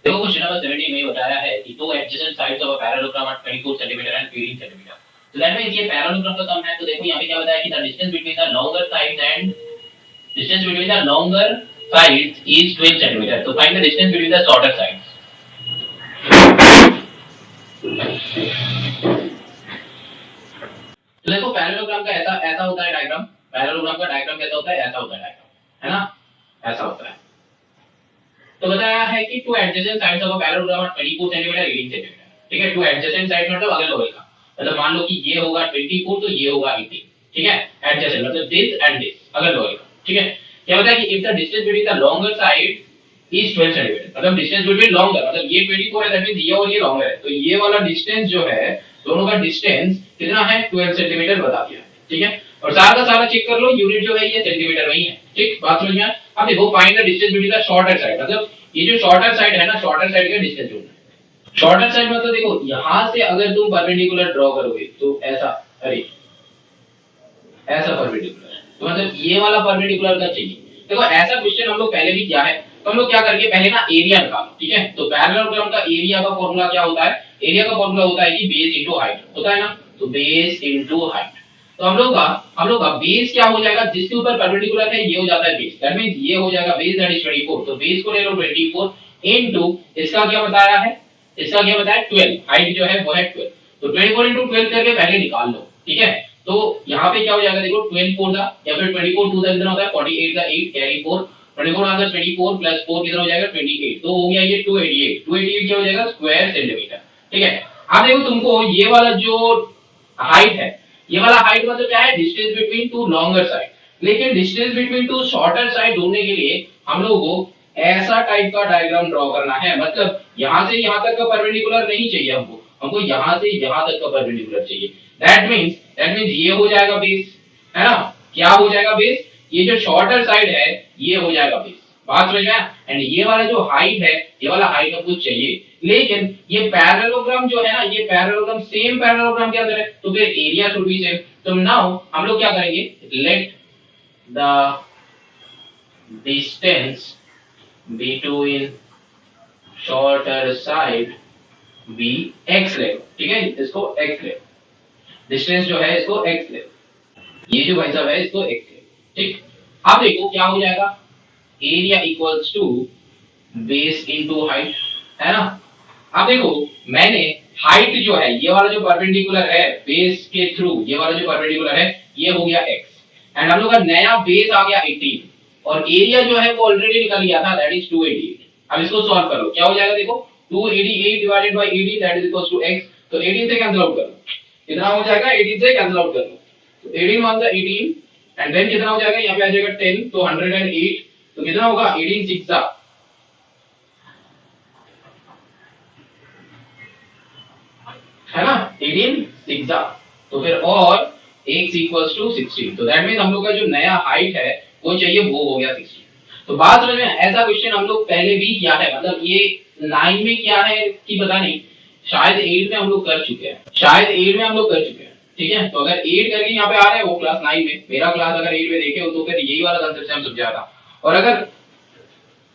देखो question number 17 में बताया है कि two adjacent sides of a parallelogram are 24 centimetre and 18 centimetre. तो दैट मींस ये पैरेललोग्राम का सम है। तो देखो यहाँ पे क्या बताया कि the distance between the longer sides and distance between the longer sides is 12 centimetre. तो find the distance between the shorter sides. तो देखो पैरेललोग्राम का ऐसा ऐसा होता है डायग्राम। पैरेललोग्राम का डायग्राम कैसा होता है? ऐसा होता है डायग्राम, है ना? ऐसा होता है। तो बताया है कि two adjacent sides of a parallelogram are 24 centimetre 18 centimetre. ठीक है, टू एडजेसेंट साइड मतलब अगल बगल का। मतलब मान लो कि ये होगा 24 तो ये होगा 18। ठीक है, एडजेसेंट मतलब दिस एंड दिस, अगल बगल का। ठीक है, क्या बताया कि if the distance between the longer side is 12 centimetre, मतलब डिस्टेंस बिटवीन लॉन्गर मतलब ये 24 है, दैट मींस ये और ये लॉन्गर है, तो ये वाला डिस्टेंस जो है दोनों का डिस्टेंस कितना है? 12 सेंटीमीटर बता दिया। ठीक है, और सारा का सारा चेक कर लो, यूनिट जो है ये सेंटीमीटर में ही है। ठीक, बात समझ में आया? अब देखो find the distance between the shorter side, मतलब ये जो शॉर्टर साइड है ना, शॉर्टर साइड का डिस्टेंस ढूंढना है। शॉर्टर साइड मतलब देखो यहां से अगर तुम परपेंडिकुलर ड्रॉ करोगे तो ऐसा, अरे ऐसा परपेंडिकुलर, तो मतलब ये वाला परपेंडिकुलर का चाहिए। देखो ऐसा क्वेश्चन हम लोग पहले भी किया है। तो हम लोग क्या करेंगे, पहले ना एरिया निकालो। ठीक है, तो पैरेललोग्राम का एरिया का फॉर्मूला क्या होता है? एरिया का फॉर्मूला होता है कि बेस इनटू हाइट, होता है ना? तो बेस इनटू हाइट। तो हम लोग का बेस क्या हो जाएगा? जिसके ऊपर परपेंडिकुलर है ये हो जाता है बेस, दैट मींस ये हो जाएगा बेस, दैट इज 24। तो बेस को ले लो 24 इनटू इसका क्या बताया है? इसका क्या बताया? 12। हाइट जो है वो है 12। तो 24 इनटू 12 करके पहले निकाल लो। ठीक है, तो यहाँ पे क्या हो जाएगा? देखो 12 4 दा या फिर 24 2 दा कितना होता है? 48 का 8 कैरी 4, 24 आंसर 24 प्लस 4 कितना हो जाएगा? 28। तो हो गया ये 288। 288 क्या हो जाएगा? Square centimetre. ठीक है, अब देखो तुमको ये वाला जो हाइट है, ये वाला हाइट मतलब क्या है? Distance between two longer side. लेकिन distance between two shorter side ढूंढने के लिए हम लोगों को ऐसा टाइप का डायग्राम ड्रॉ करना है। मतलब यहां से यहां तक का परपेंडिकुलर नहीं चाहिए हमको, हमको यहां से यहां तक का परपेंडिकुलर चाहिए। दैट मींस ये हो जाएगा बेस, है ना? क्या हो जाएगा बेस? ये जो शॉर्टर साइड है ये हो जाएगा बेस। बात समझ में आया? एंड ये वाला जो हाइट है, ये वाला हाइट हमको चाहिए। लेकिन ये पैरेललोग्राम जो है ना, ये पैरेललोग्राम सेम पैरेललोग्राम के अंदर है, तो फिर एरिया शुड बी सेम। तो नाउ हम लोग क्या करेंगे, let the distance between shorter side be x ले। ठीक है, इसको एक्स ले, डिस्टेंस जो है इसको एक्स ले, ये जो भाई साहब है इसको एक्स ले। ठीक, अब देखो क्या हो जाएगा, area equals to base into height, है ना? अब देखो मैंने हाइट जो है, ये वाला जो परपेंडिकुलर है बेस के थ्रू, ये वाला जो परपेंडिकुलर है ये हो गया x, एंड हम लोग का नया बेस आ गया 18, और एरिया जो है वो ऑलरेडी निकल गया था, दैट इज 288। अब इसको सॉल्व करो, क्या हो जाएगा? देखो 288 divided by 18 that is equals to x। तो 18 से कैंसिल आउट करो, कितना हो जाएगा? 18 से कैंसिल आउट कर लो, तो 18 वन 18 एंड देन कितना हो जाएगा? यहाँ पे आ जाएगा 10, तो 108। तो कितना होगा? 18 6 है ना? 18 6 तो फिर और x इक्वल्स टू 16। तो दैट मींस हम लोग का जो नया हाइट है वो चाहिए, वो हो गया 16। तो बात समझ में? ऐसा क्वेश्चन हम लोग पहले भी किया है, मतलब ये 9 में किया है कि पता नहीं, शायद 8 में हम लोग कर चुके हैं, शायद 8 में हम लोग कर चुके हैं। ठीक है, तो अगर 8 करके यहाँ पे आ रहा है वो क्लास 9 में, मेरा क्लास अगर 8 में देखे हो तो फिर यही वाला कंसेप्ट हम समझा था। और अगर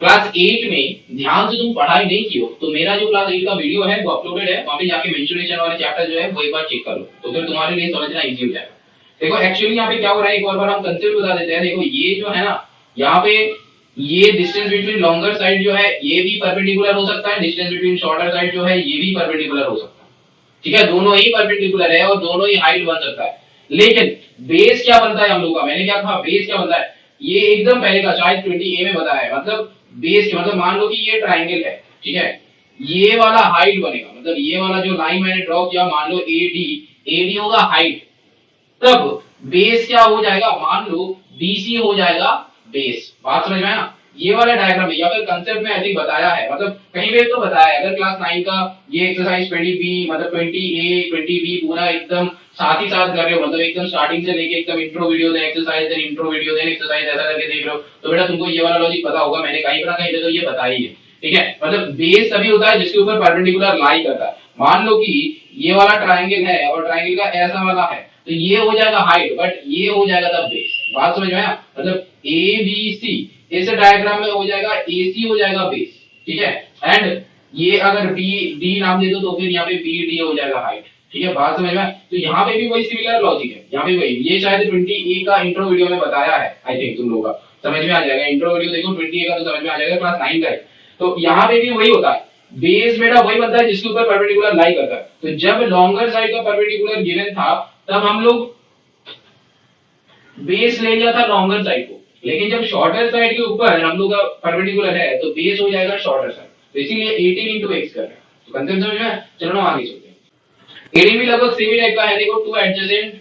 क्लास 8 में ध्यान से तुम पढ़ाई नहीं की हो तो मेरा जो क्लास 8 का वीडियो है वो अपलोडेड है, वहां पे जाके मेंस्ट्रुएशन वाले चैप्टर जो है वो एक बार चेक कर लो, तो फिर तुम्हारे लिए समझना इजी हो जाएगा। देखो एक्चुअली यहाँ पे क्या हो रहा है, एक और बार हम कंसेप्ट बता देते हैं। देखो ये जो है ना, यहाँ पे ये डिस्टेंस बिटवीन लॉन्गर साइड जो है ये भी परपेंडिकुलर हो सकता है, डिस्टेंस बिटवीन शॉर्टर साइड जो है ये भी परपेंडिकुलर हो सकता है। ठीक है, दोनों ही परपेंडिकुलर है और दोनों ही हाइट बन सकता है। लेकिन बेस क्या बनता है हम लोग का? मैंने क्या कहा, बेस क्या बनता है? ये एकदम पहले का शायद 20A में बताया है। मतलब बेस के मतलब मान लो कि ये ट्राइंगल है, ठीक है, ये वाला हाइट बनेगा, मतलब ये वाला जो लाइन मैंने ड्रॉ किया मान लो AD, AD होगा हाइट, तब बेस क्या हो जाएगा? मान लो BC हो जाएगा बेस। बात समझ में आया? ये वाला डायग्राम है या फिर कंसेप्ट में ऐसे ही बताया है, मतलब कहीं पे तो बताया है। अगर क्लास 9 का ये एक्सरसाइज 20B मतलब 20A 20B पूरा एकदम साथ ही साथ कर रहे हो, मतलब एकदम स्टार्टिंग से लेके एकदम intro video then exercise then intro video then exercise ऐसा करके देख रहे हो, तो बेटा तुमको ये वाला लॉजिक पता होगा, मैंने कहीं पर ना कहीं पे तो ये बताया ही है। ठीक है, मतलब बेस तभी होता है जिसके ऊपर परपेंडिकुलर लाई करता है। मान लो कि ये वाला ट्राइंगल है और ट्राइंगल का ऐसा वाला है, तो ये हो जाएगा हाइट, बट ये हो जाएगा तब बेस। बात समझ में आया? मतलब ABC इस डायग्राम में हो जाएगा AC हो जाएगा बेस। ठीक है, एंड ये अगर बी डी नाम दे दो तो फिर यहाँ पे बी डी हो जाएगा हाइट। ठीक है, बात समझ में आए? तो यहाँ पे भी वही सिमिलर लॉजिक है, यहाँ पे वही, ये शायद 20 का इंट्रो वीडियो में बताया है, आई थिंक तुम लोगों का समझ में आ जाएगा। इंट्रो वीडियो देखो 20 का तो समझ में आ जाएगा, क्लास 9 का है। तो यहाँ पे भी वही होता है, बेस बेटा वही बनता है जिसके ऊपर परपेंडिकुलर लाई करता है। तो जब लॉन्गर साइड का परपेंडिकुलर गिवन था तब हम लोग बेस ले लिया था लॉन्गर साइड को, लेकिन जब शॉर्टर साइड के ऊपर हम लोग का परपेंडिकुलर है तो बेस हो जाएगा शॉर्टर साइड। तो इसीलिए 18 into x कर रहे हैं। तो कंसेप्ट समझ में? चलो ना आगे चलते हैं। 18 भी लगभग सेम ही टाइप का है। देखो, to adjacent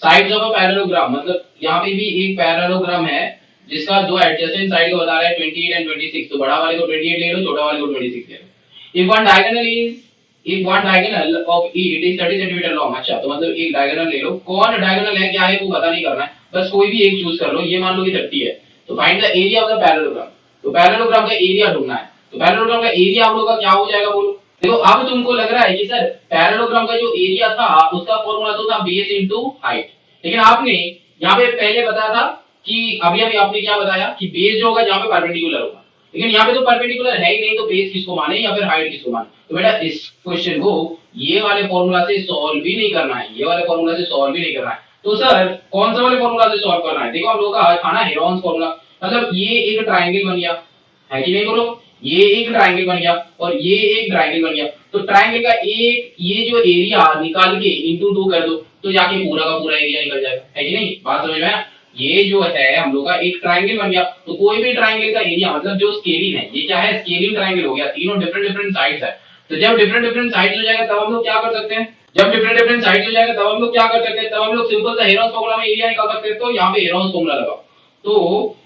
sides of a parallelogram, मतलब यहाँ पे भी एक पैरेललोग्राम है जिसका दो एडजेसेंट साइड को बता रहा है 28 एंड 26। तो बड़ा वाले को 28 ले लो, छोटा वाले को 26 ले लो। If one diagonal is if one diagonal of it is 30 centimetre long, अच्छा तो मतलब एक डायगोनल ले लो, कौन डायगोनल है क्या है वो पता नहीं करना है, बस कोई भी एक चूज कर लो। ये मान लो कि 30 है, तो find the area of the parallelogram. तो पैरेललोग्राम का एरिया ढूंढना है। तो पैरेललोग्राम का एरिया हम लोग का क्या हो जाएगा बोलो? देखो, अब तुमको लग रहा है कि सर पैरेललोग्राम का जो एरिया था उसका फॉर्मूला तो था बेस इनटू हाइट, लेकिन आपने यहाँ पे पहले बताया था कि अभी अभी आपने क्या बताया कि बेस जो होगा जहां पे परपेंडिकुलर होगा, लेकिन यहाँ पे तो परपेंडिकुलर है ही नहीं, तो बेस किसको माने या फिर हाइट किसको माने? तो बेटा इस क्वेश्चन को ये वाले फॉर्मूला से सॉल्व भी नहीं करना है, ये वाले फॉर्मूला से सॉल्व भी नहीं करना है। तो सर कौन सा वाले फॉर्मूला से सॉल्व करना है? देखो हम लोग का था ना हेरोन्स फॉर्मूला, मतलब ये एक ट्रायंगल बन गया है कि नहीं बोलो, ये एक ट्रायंगल बन गया और ये एक ट्रायंगल बन गया। तो ट्रायंगल का एक ये जो एरिया निकाल के इंटू 2 कर दो तो जाके पूरा का पूरा एरिया निकल जाएगा, है कि नहीं? बात समझ में आया? ये जो है हम लोग का एक ट्रायंगल बन गया। तो कोई भी ट्रायंगल का एरिया मतलब जो स्केलिंग है, ये क्या है? स्केलिंग ट्रायंगल हो गया, तीनों डिफरेंट डिफरेंट साइड्स है। तो जब डिफरेंट डिफरेंट साइड्स हो जाएगा तब हम लोग क्या कर सकते हैं? जब डिफरेंट डिफरेंट साइड्स हो जाएगा तब हम लोग क्या कर सकते हैं? तब हम लोग सिंपल सा हेरोन्स फार्मूला में एरिया निकाल सकते हैं। तो यहाँ पे हेरोन्स फार्मूला लगाओ, तो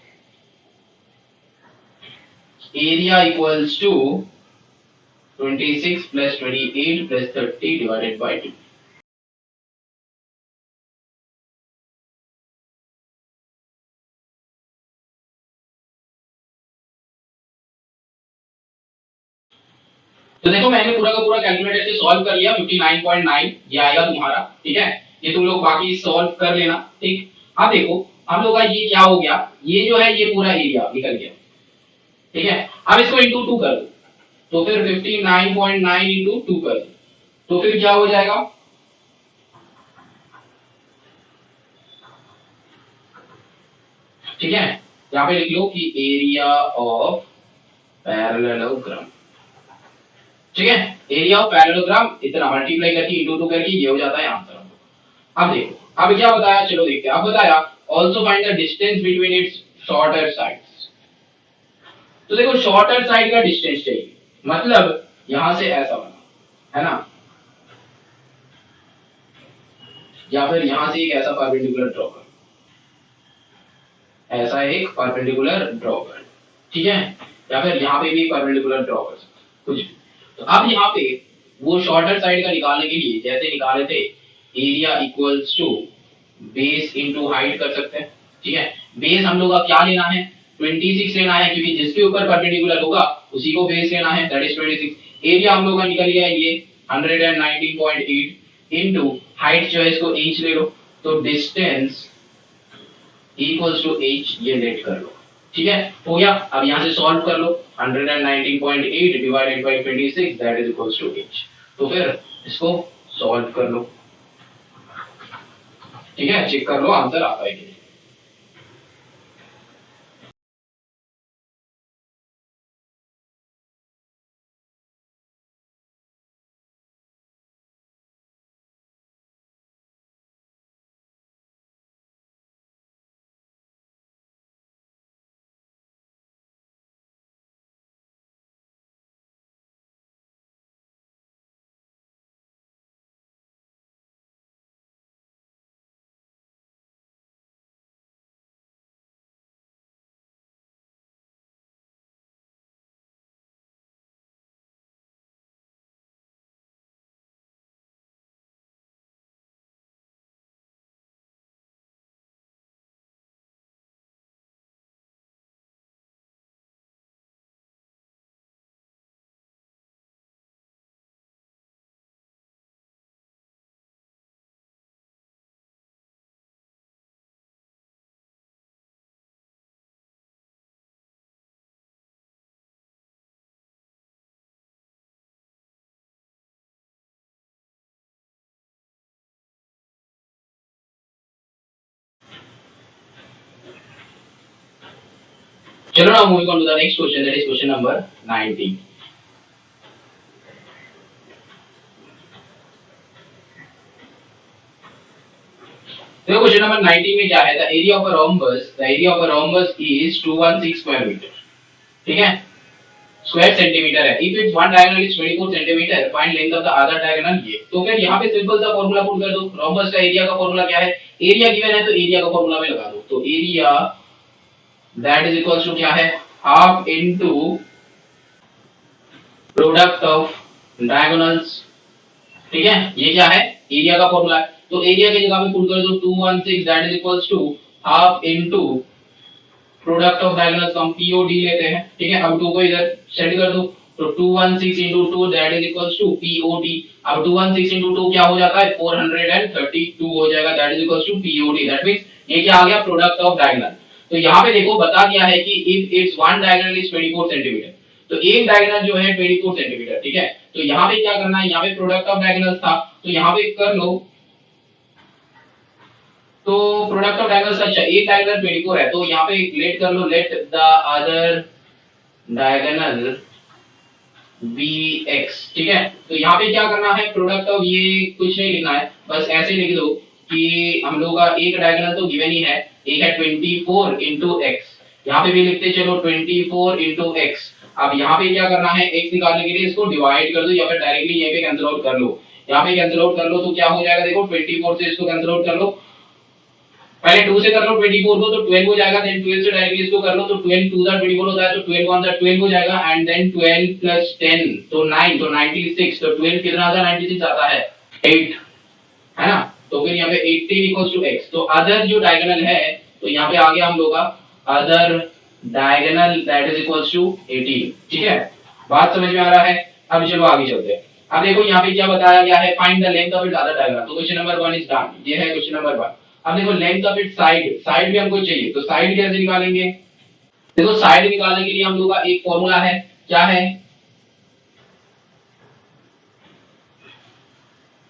area equals to 26 plus 28 plus 30 divided by 2। तो देखो मैंने पूरा का पूरा कैलकुलेटर से सॉल्व कर लिया, 59.9 ये आएगा तुम्हारा। ठीक है, ये तुम लोग बाकी सॉल्व कर लेना। ठीक, अब देखो हम लोग का ये क्या हो गया, ये जो है ये पूरा एरिया निकल गया। ठीक है, अब इसको इंटू 2 कर दो, तो फिर 59.9 इंटू 2 कर दो, तो फिर क्या हो जाएगा? ठीक है, यहाँ पे लिख लो कि एरिया ऑफ पैरेललोग्राम। ठीक है, एरिया ऑफ पैरेललोग्राम इतना मल्टीप्लाई करके इंटू 2 करके ये हो जाता है आंसर। अब देखो अब क्या बताया, चलो देखते हैं। अब बताया also find the distance between its shorter sides. तो देखो शॉर्टर साइड का डिस्टेंस चाहिए, मतलब यहां से ऐसा बना है ना, या फिर यहां से एक ऐसा परपेंडिकुलर ड्रॉ कर, ऐसा एक परपेंडिकुलर ड्रॉ कर। ठीक है, या फिर यहां पे भी परपेंडिकुलर ड्रॉ कर सकते कुछ भी। तो अब यहां पे वो शॉर्टर साइड का निकालने के लिए जैसे निकाले थे area equals to base into height कर सकते हैं। ठीक है, बेस हम लोग का क्या लेना है? 26 लेना है, क्योंकि जिसके ऊपर परपेंडिकुलर होगा उसी को बेस लेना है, दैट इज 26। एरिया हम लोग का निकल गया ये 119.8 इनटू हाइट जो है इसको h ले लो, तो डिस्टेंस इक्वल्स टू h ये लेट कर लो। ठीक है, हो गया। अब यहां से सॉल्व कर लो, 119.8 divided by 26 that is equals to h। तो फिर इसको सॉल्व कर लो। ठीक है, चेक कर लो आंसर आता है कि चलो now moving on to the next question, that is question number 19. तो क्वेश्चन नंबर 19 में क्या है, the area of a rhombus is 216 square metre, ठीक है, स्क्वायर सेंटीमीटर है। If its one diagonal is 24 centimetre, find length of the other diagonal ये। तो फिर यहाँ पे सिंपल सा फॉर्मूला पुट कर दो। rhombus का एरिया का फॉर्मूला क्या है, एरिया गिवन है तो एरिया का फॉर्मूला में लगा दो। तो area that is equals to क्या है, half into product of diagonals, ठीक है, ये क्या है, एरिया का फॉर्मूला है। तो एरिया की जगह पे पुट कर दो 216 that is equals to half into product of diagonals, हम पीओडी लेते हैं, ठीक है। अब 2 को इधर सेट कर दो, तो 216 into 2 that is equals to POD. अब 216 into 2 क्या हो जाता है, 432 हो जाएगा, that is equals to POD. That means ये क्या आ गया, प्रोडक्ट ऑफ डायगोनल। तो यहाँ पे देखो बता दिया है कि if its one diagonal is 24 centimetre, तो एक डायगोनल जो है 24 सेंटीमीटर, ठीक है। तो यहाँ पे क्या करना है, यहाँ पे प्रोडक्ट ऑफ डायगोनल्स था, तो यहाँ पे कर लो। तो प्रोडक्ट ऑफ डायगोनल्स, अच्छा एक डायगोनल 24 है, तो यहाँ पे लेट कर लो, let the other diagonal be X, ठीक है। तो यहाँ पे क्या करना है, प्रोडक्ट ऑफ, ये कुछ नहीं लिखना है, बस ऐसे लिख दो कि हम लोग का एक डायगोनल तो गिवन ही है, एक है 24 into x, यहाँ पे भी लिखते चलो 24 into x। अब यहाँ पे क्या करना है, x निकालने के लिए इसको डिवाइड कर दो या फिर डायरेक्टली यहाँ पे कैंसिल आउट कर लो। यहाँ पे कैंसिल आउट कर लो तो क्या हो जाएगा, देखो 24 से इसको कैंसिल आउट कर लो, पहले 2 से कर लो 24 को तो 12 हो जाएगा, देन 12 से डायरेक्टली इसको कर लो तो 12 2 सा 24 होता है, तो 12 1 सा 12 हो जाएगा, एंड देन 12 प्लस 10 तो 9, तो 96, तो 12 कितना आता है, 96 आता है 8, है ना। तो फिर यहाँ पे 18 इक्वल्स टू x। तो अदर जो डायगोनल है, तो यहाँ पे आ गया हम लोग का other diagonal that is equals to 18, ठीक है। बात समझ में आ रहा है। अब चलो आगे चलते हैं। अब देखो यहाँ पे क्या बताया गया है, find the length of its other diagonal. तो क्वेश्चन नंबर 1 इज डन, ये है क्वेश्चन नंबर 1। अब देखो length of its side, side भी हमको चाहिए, तो साइड कैसे निकालेंगे। देखो साइड निकालने के लिए हम लोग का एक फॉर्मूला है, क्या है,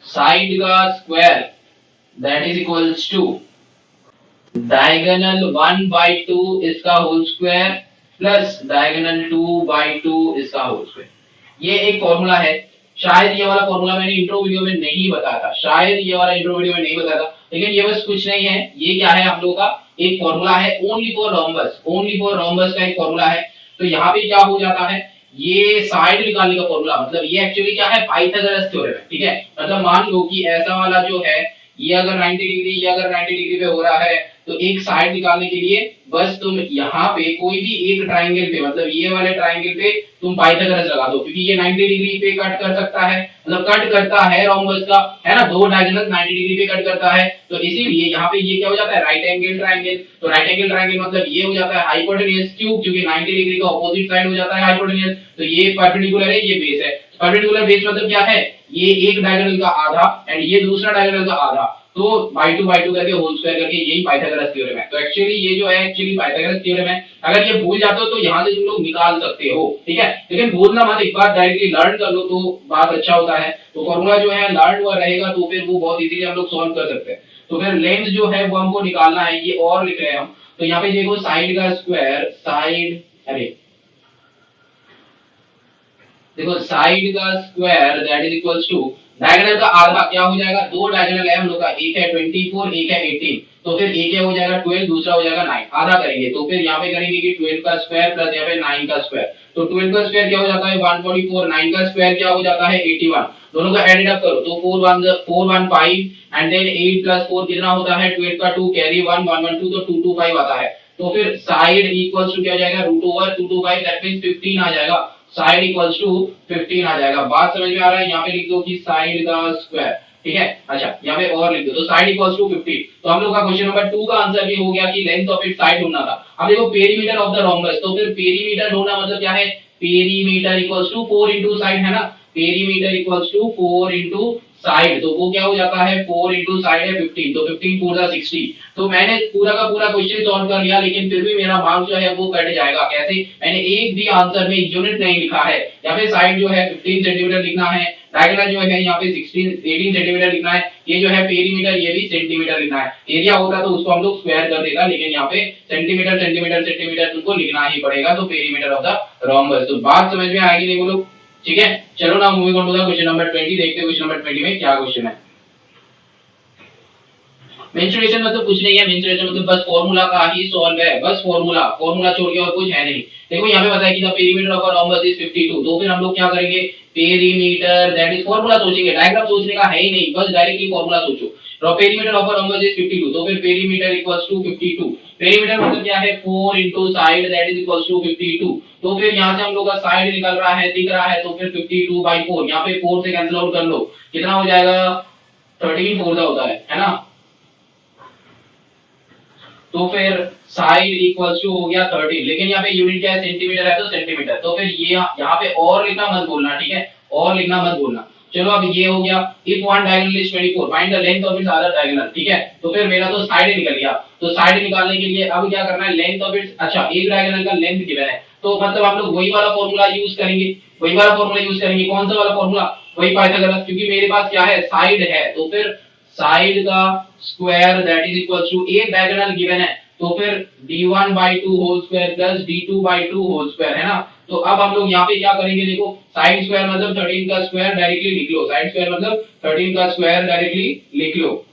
साइड का square that is equals to diagonal 1/2 इसका होल स्क्वायर प्लस डायगोनल 2/2 इसका होल स्क्वायर। ये एक फॉर्मूला है। शायद ये वाला फॉर्मूला मैंने इंट्रो वीडियो में नहीं बताया था, शायद ये वाला इंट्रो वीडियो में नहीं बताया था, लेकिन ये बस कुछ नहीं है, ये क्या है, हम लोग का एक फॉर्मूला है only for rhombus, only for rhombus का एक फॉर्मूला है। तो यहाँ पे क्या हो जाता है, ये साइड निकालने का फॉर्मूला, मतलब ये एक्चुअली क्या है, पाइथागोरस थ्योरम है, ठीक है। मतलब मान लो कि ऐसा वाला जो है, ये अगर 90 डिग्री, ये अगर 90 डिग्री पे हो रहा है, तो एक साइड निकालने के लिए बस तुम यहाँ पे कोई भी एक ट्रायंगल पे, मतलब ये वाले ट्रायंगल पे तुम पाइथागोरस लगा दो, क्योंकि ये 90 डिग्री पे कट कर सकता है, मतलब कट करता है रोम्बस का, है ना, दो डायगोनल 90 डिग्री पे कट करता है, तो इसीलिए यहाँ पे ये क्या हो जाता है, राइट एंगल ट्रायंगल। तो राइट एंगल ट्रायंगल मतलब ये हो जाता है हाइपोटेन्यूज क्यूब, क्योंकि 90 डिग्री का ऑपोजिट साइड हो जाता है हाइपोटेन्यूज, तो ये परपेंडिकुलर है, ये बेस है। परपेंडिकुलर बेस मतलब क्या है, ये एक डायगोनल का आधा एंड ये दूसरा डायगोनल का आधा, तो बाई टू करके होल स्क्वायर करके, यही पाइथागोरस थ्योरम है। तो एक्चुअली ये जो है एक्चुअली पाइथागोरस थ्योरम है। अगर ये भूल जाते हो तो यहाँ से तुम लोग निकाल सकते हो, ठीक है, लेकिन भूलना मत, एक बार डायरेक्टली लर्न कर लो तो बात अच्छा होता है। तो फॉर्मूला जो है लर्न हुआ रहेगा तो फिर वो बहुत इजीली हम लोग सॉल्व कर सकते हैं। तो फिर लेंथ जो है वो हमको निकालना है, ये और लिख रहे हैं हम। तो यहाँ पे देखो साइड का स्क्वायर, साइड, अरे देखो साइड का square that is equals to diagonal का आधा, क्या हो जाएगा, दो डायगोनल है हम लोग का, एक है 24 एक है 18, तो फिर एक क्या हो जाएगा 12, दूसरा हो जाएगा 9, आधा करेंगे तो फिर यहाँ पे करेंगे कि 12 का स्क्वायर प्लस यहाँ पे 9 का स्क्वायर, तो 12 का स्क्वायर क्या हो जाता है 144, 9 का स्क्वायर क्या हो जाता है 81, दोनों का एडेड अप करो तो 415 एंड देन 8 प्लस 4 कितना होता है 12 का 2 कैरी 1 112 तो 225 आता है। तो फिर साइड इक्वल्स टू क्या हो जाएगा √225, दैट मींस 15 आ जाएगा, साइड इक्वल्स टू 15 आ जाएगा। बात समझ में आ रहा है, यहाँ पे लिख दो कि साइड का स्क्वायर, ठीक है। अच्छा यहाँ पे और लिख दो, तो साइड इक्वल्स टू 15। तो हम लोग का क्वेश्चन नंबर 2 का आंसर भी हो गया कि लेंथ ऑफ इट्स साइड ढूंढना था। अब देखो पेरीमीटर ऑफ द रोम्बस, तो फिर पेरीमीटर ढूंढना मतलब क्या है, perimeter equals to 4 into side, है ना, perimeter equals to 4 into side, तो वो क्या हो जाता है 4 इंटू साइड है 15, तो 15 4 60। तो मैंने पूरा का पूरा क्वेश्चन सॉल्व कर लिया, लेकिन फिर भी मेरा मार्क्स जो है वो कट जाएगा। कैसे? मैंने एक भी आंसर में यूनिट नहीं लिखा है। यहाँ पे साइड जो है 15 सेंटीमीटर लिखना है, डायगोनल जो है यहाँ पे 18 सेंटीमीटर लिखना है, ये जो है पेरीमीटर ये भी सेंटीमीटर लिखना है। एरिया होता तो उसको हम लोग स्क्वायर कर देता, लेकिन यहाँ पे सेंटीमीटर सेंटीमीटर सेंटीमीटर तुमको लिखना ही पड़ेगा, तो पेरीमीटर ऑफ द रोम्बस। तो बात समझ में आएगी नहीं बोलो? ठीक है, चलो ना moving on to the question number 20, देखते हैं क्वेश्चन नंबर 20 में क्या क्वेश्चन है। मेंस्ट्रुएशन मतलब कुछ नहीं है, मेंस्ट्रुएशन मतलब बस फार्मूला का ही सॉल्व है, बस फार्मूला, फार्मूला छोड़ के और कुछ है नहीं। देखो यहाँ पे बताया कि the perimeter of a rhombus is 52, तो फिर हम लोग क्या करेंगे, पेरीमीटर दैट इज फार्मूला सोचेंगे, डायग्राम सोचने का है ही नहीं, बस डायरेक्टली फार्मूला सोचो। Perimeter of a rhombus is 52, तो फिर पेरीमीटर इक्वल्स टू 52, पेरीमीटर मतलब क्या है 4 into side that is equals to 52, तो फिर यहाँ से हम लोग का साइड निकल रहा है, दिख रहा है, तो फिर 52/4, यहाँ पे 4 से कैंसिल आउट कर लो, कितना हो जाएगा 13 4 होता है ना। तो फिर साइड इक्वल्स टू हो गया 13, लेकिन यहाँ पे यूनिट क्या है, सेंटीमीटर है, तो सेंटीमीटर, तो फिर ये यहाँ पे और लिखना मत बोलना, ठीक है, और लिखना मत बोलना। चलो अब ये हो गया, if one diagonal is 24 find the length of its other diagonal, ठीक है, तो फिर मेरा तो साइड निकल गया, तो साइड निकालने के लिए अब क्या करना है, लेंथ ऑफ इट्स, अच्छा एक डायगोनल का लेंथ गिवन है, तो मतलब हम लोग वही वाला फार्मूला यूज करेंगे, वही वाला फार्मूला यूज करेंगे, कौन सा वाला फार्मूला, वही पाइथागोरस, क्योंकि मेरे पास क्या है, साइड है, तो फिर साइड का square that is equal to एक डायगोनल गिवन है, तो फिर d1/2 whole square plus d2/2 whole square, है ना। तो अब हम लोग यहाँ पे क्या करेंगे, देखो साइड स्क्वायर मतलब 13 का स्क्वायर डायरेक्टली लिख लो, साइड स्क्वायर मतलब 13 का स्क्वायर डायरेक्टली लिख लो,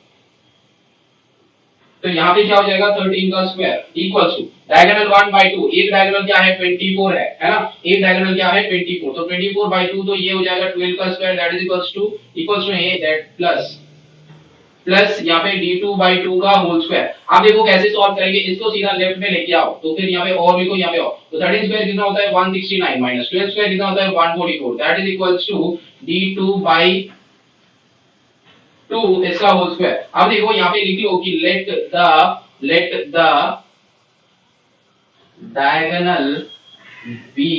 तो यहाँ पे क्या हो जाएगा 13 का स्क्वायर इक्वल्स टू डायगोनल 1/2, एक डायगोनल क्या है 24 है ना, एक डायगोनल क्या है 24, तो 24/2, तो ये हो जाएगा 12 का square that is equals to ये दैट प्लस यहाँ पे d2/2 का होल स्क्वायर। अब देखो कैसे सॉल्व करेंगे, इसको सीधा लेफ्ट में लेके आओ, तो फिर यहाँ पे और भी को यहाँ पे आओ, तो 13 स्क्वायर कितना होता है 169 माइनस 12 स्क्वायर कितना होता है 144 that is equals to d2/2 इसका होल स्क्वायर। अब देखो यहाँ पे लिख लो कि let the diagonal B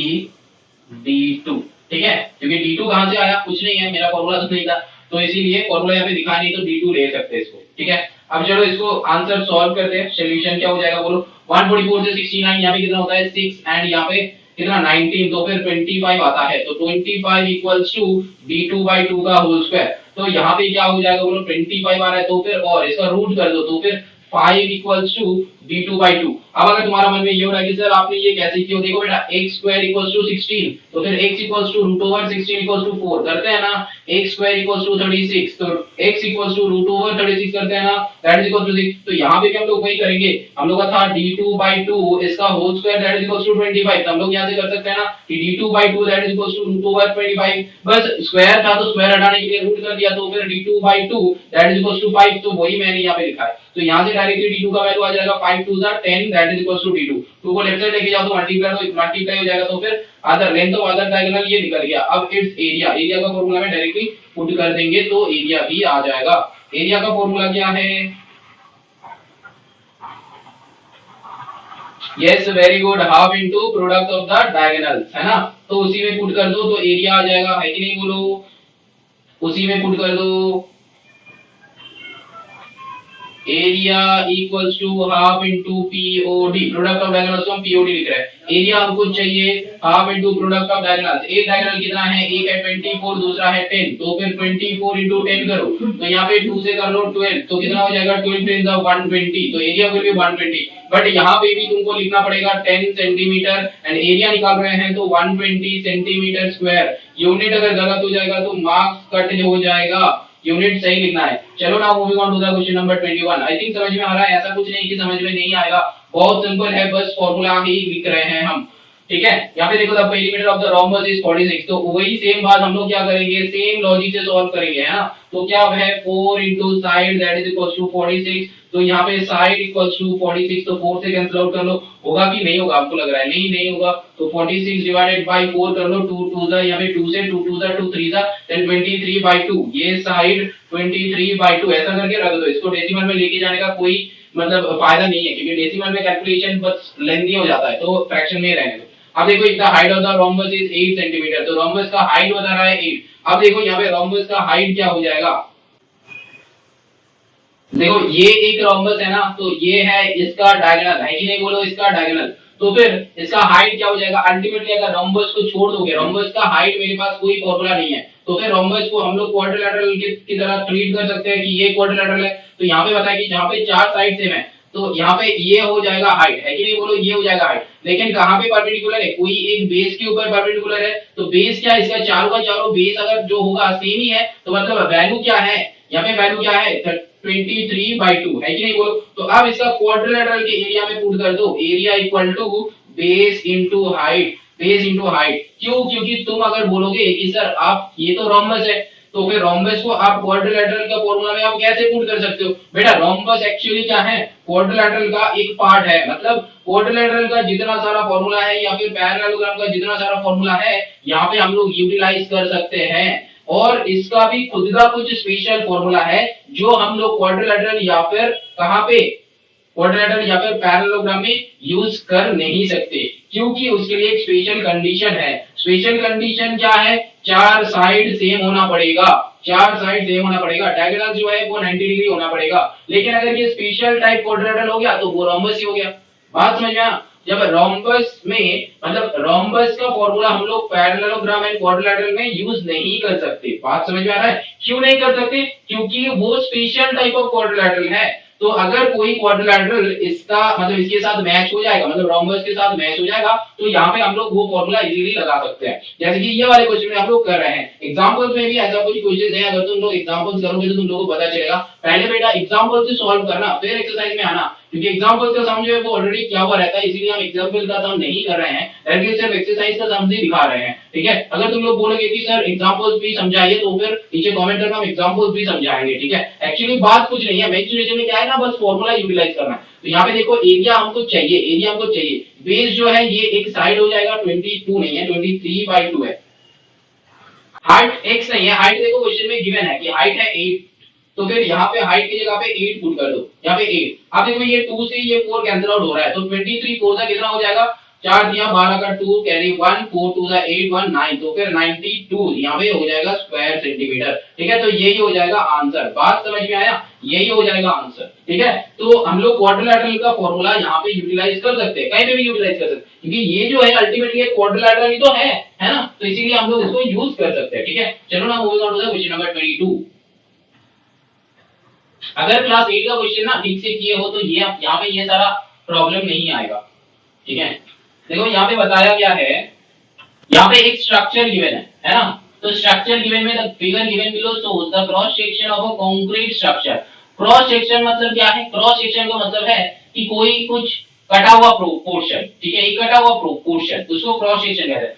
d2, ठीक है, क्योंकि d2 कहां से आया, कुछ नहीं है, मेरा फॉर्मूला तो नहीं था, तो इसीलिए फॉर्मूला यहाँ पे दिखा नहीं, तो d2 ले सकते हैं इसको, ठीक है। अब चलो इसको आंसर सॉल्व करते हैं, सॉल्यूशन क्या हो जाएगा बोलो, 144 से 69, यहाँ पे कितना होता है 6 एंड यहाँ पे कितना 19, तो फिर 25 आता है, तो 25 इक्वल्स टू d2/2 का होल स्क्वायर, तो यहाँ पे क्या हो जाएगा बोलो 25 आ रहा है, तो फिर और इसका रूट कर दो, तो फिर 5 इक्वल्स टू d2/2। अब अगर तुम्हारा मन में ये हो रहा है कि सर आपने ये कैसे किया, देखो बेटा x स्क्वायर इक्वल्स टू 16, तो फिर x equals to root over 16 equals to 4 करते हैं ना, x स्क्वायर इक्वल्स टू 36, तो x equals to root over 36 करते हैं ना, दैट इज इक्वल्स टू 6, तो यहाँ पे भी हम लोग वही करेंगे, हम लोग का था d2/2 इसका whole square that is equals to 25, तो हम लोग यहाँ से कर सकते हैं ना कि d2/2 that is equals to root over 25, बस स्क्वायर था तो स्क्वायर हटाने के लिए रूट कर दिया, तो फिर d2/2 that is equals to 5, तो वही मैंने यहाँ पे लिखा है, तो यहाँ से डायरेक्टली d2 का वैल्यू आ जाएगा 5 2 10 that is equals to d2, 2 को लेफ्ट साइड लेके जाओ तो मल्टीप्लाई हो जाएगा, तो फिर other length of other diagonal ये निकल गया। अब इट्स एरिया, एरिया का फार्मूला में डायरेक्टली पुट कर देंगे तो एरिया भी आ जाएगा। एरिया का फार्मूला क्या है, yes very good, half into product of the diagonals, है ना, तो उसी में पुट कर दो तो एरिया आ जाएगा, है कि नहीं बोलो, उसी में पुट कर दो, area equals to half into POD, product of diagonals को हम पीओडी लिख रहे हैं, एरिया हमको चाहिए half into product of diagonals, एक डायगोनल कितना है, एक है 24 दूसरा है 10, तो फिर 24 इनटू 10 करो, तो यहाँ पे 2 से कर लो 12, तो कितना हो जाएगा 12 10 120, तो एरिया विल बी 120, बट यहाँ पे भी तुमको लिखना पड़ेगा 10 सेंटीमीटर एंड एरिया निकाल रहे हैं तो 120 सेंटीमीटर स्क्वायर, यूनिट अगर गलत हो जाएगा तो मार्क्स कट हो जाएगा, यूनिट सही लिखना है। चलो ना moving on to the question number 21, I think समझ में आ रहा है, ऐसा कुछ नहीं कि समझ में नहीं आएगा, बहुत सिंपल है, बस फॉर्मूला ही लिख रहे हैं हम, ठीक है। यहाँ पे देखो the perimeter of the rhombus is 46, तो वही सेम बात हम लोग क्या करेंगे, सेम लॉजिक से सॉल्व करेंगे, है ना, तो क्या है 4 into side that is equals to 46, तो यहाँ पे साइड इक्वल्स टू 46, तो 4 से कैंसिल आउट कर लो, होगा कि नहीं होगा, आपको लग रहा है नहीं होगा, तो 46 डिवाइडेड बाय 4 कर लो, 2 2 जा, यहाँ पे 2 से 2 2 जा 2 3 जा, देन 23/2, ये साइड 23/2 ऐसा करके रख दो, इसको डेसिमल में लेके जाने का कोई मतलब फायदा नहीं है, क्योंकि डेसिमल में कैलकुलेशन बस लेंथी हो जाता है, तो फ्रैक्शन में रहने दो। अब देखो the height of the rhombus is 8 centimetre, तो रोम्बस का हाइट बता रहा है 8। अब देखो यहाँ पे रोम्बस का हाइट क्या हो जाएगा, देखो ये एक रोम्बस है ना, तो ये है इसका डायगोनल, है कि नहीं बोलो, इसका डायगोनल। तो फिर इसका हाइट क्या हो जाएगा, अल्टीमेटली अगर रोम्बस को छोड़ दोगे, रोम्बस का हाइट मेरे पास कोई फॉर्मूला नहीं है, तो फिर रोम्बस को हम लोग क्वाड्रिलेटरल की तरह ट्रीट कर सकते हैं कि ये क्वाड्रिलेटरल है। तो यहाँ पे बताया कि जहाँ पे चार साइड सेम है, तो यहाँ पे ये हो जाएगा हाइट, है कि नहीं बोलो, ये हो जाएगा हाइट। लेकिन कहाँ पे परपेंडिकुलर है, कोई एक बेस के ऊपर परपेंडिकुलर है, तो बेस क्या है इसका, चारों का चारों बेस अगर जो होगा सेम ही है, तो मतलब वैल्यू क्या है, यहाँ पे वैल्यू क्या है 23/2, है कि नहीं बोलो। तो अब इसका क्वाड्रिलेटरल के एरिया में पुट कर दो, area equal to base into height, base into height. क्यों, क्योंकि तुम अगर बोलोगे कि सर आप ये तो रोम्बस है, तो फिर रोम्बस को आप क्वाड्रिलेटरल का फॉर्मूला में आप कैसे पुट कर सकते हो, बेटा रोम्बस एक्चुअली क्या है, क्वाड्रिलेटरल का एक पार्ट है, मतलब क्वाड्रिलेटरल का जितना सारा फॉर्मूला है या फिर पैरेललोग्राम का जितना सारा फॉर्मूला है, यहाँ पे हम लोग यूटिलाइज कर सकते हैं। और इसका भी खुद का कुछ स्पेशल फॉर्मूला है जो हम लोग क्वाड्रिलेटरल या फिर कहां पे, क्वाड्रिलेटरल या फिर पैरेललोग्राम में यूज कर नहीं सकते, क्योंकि उसके लिए एक स्पेशल कंडीशन है। स्पेशल कंडीशन क्या है, चार साइड सेम होना पड़ेगा, चार साइड सेम होना पड़ेगा, डायगोनल जो है वो 90 डिग्री होना पड़ेगा। लेकिन अगर ये स्पेशल टाइप क्वाड्रिलेटरल हो गया तो वो रोम्बस ही हो गया। बात समझ में आया। जब रोम्बस में मतलब रोम्बस का फॉर्मूला हम लोग पैरेललोग्राम एंड क्वाड्रिलेटरल में यूज नहीं कर सकते। बात समझ में आ रहा है, क्यों नहीं कर सकते, क्योंकि वो स्पेशल टाइप ऑफ क्वाड्रिलेटरल है। तो अगर कोई क्वाड्रिलेटरल इसका मतलब इसके साथ मैच हो जाएगा, मतलब रोम्बस के साथ मैच हो जाएगा, तो यहाँ पे हम लोग वो फॉर्मूला इजीली लगा सकते हैं। जैसे कि ये वाले क्वेश्चन में हम लोग कर रहे हैं, एग्जांपल्स में भी ऐसा कुछ क्वेश्चन है, अगर तुम लोग एग्जांपल्स करोगे तो तुम लोगों को पता चलेगा। पहले बेटा एग्जांपल से सॉल्व करना, फिर एक्सरसाइज में आना, क्योंकि एग्जांपल का सम जो है वो ऑलरेडी किया हुआ रहता है, इसीलिए हम एग्जांपल का सम नहीं कर रहे हैं, डायरेक्टली सिर्फ एक्सरसाइज का सम ही दिखा रहे हैं। ठीक है, अगर तुम लोग बोलोगे कि सर एग्जांपल्स भी समझाइए, तो फिर नीचे कमेंट करना, हम एग्जांपल्स भी समझाएंगे। ठीक है, एक्चुअली बात कुछ नहीं है, मेन सिचुएशन में क्या है ना, बस फार्मूला यूटिलाइज करना है। तो यहाँ पे देखो एरिया हमको चाहिए, एरिया हमको चाहिए, बेस जो है ये एक साइड हो जाएगा, 22 नहीं है 23/2 है। हाइट x नहीं है, हाइट देखो क्वेश्चन में गिवन है कि हाइट है 8, तो फिर यहाँ पे हाइट की जगह पे 8 पुट कर दो, यहाँ पे 8। अब देखो ये 2 से ये 4 कैंसिल आउट हो रहा है, तो 23 4 का कितना हो जाएगा, 4 दिया 12 का 2 कैरी 1, 4 2 जा 8 1 9, तो फिर 92 यहाँ पे हो जाएगा स्क्वायर सेंटीमीटर। ठीक है, तो यही हो जाएगा आंसर। बात समझ में आया, यही हो जाएगा आंसर। ठीक है, तो हम लोग क्वाड्रिलेटरल का फॉर्मूला यहाँ पे यूटिलाइज कर सकते हैं, कहीं पे भी यूटिलाइज कर सकते हैं, क्योंकि ये जो है अल्टीमेटली एक क्वाड्रिलेटरल ही तो है ना, तो इसीलिए हम लोग इसको यूज कर सकते हैं। ठीक है, चलो ना moving on to the question number 22। अगर क्लास 8 का क्वेश्चन ना ठीक से किए हो तो ये यहाँ पे ये सारा प्रॉब्लम नहीं आएगा। ठीक है, देखो यहाँ पे बताया गया है, यहाँ पे एक स्ट्रक्चर गिवन है ना, तो स्ट्रक्चर गिवन में the figure given below shows the cross section of a concrete structure. Cross section मतलब क्या है, क्रॉस सेक्शन का मतलब है कि कोई कुछ कटा हुआ पोर्शन, ठीक है, एक कटा हुआ पोर्शन, उसको क्रॉस सेक्शन कहते हैं।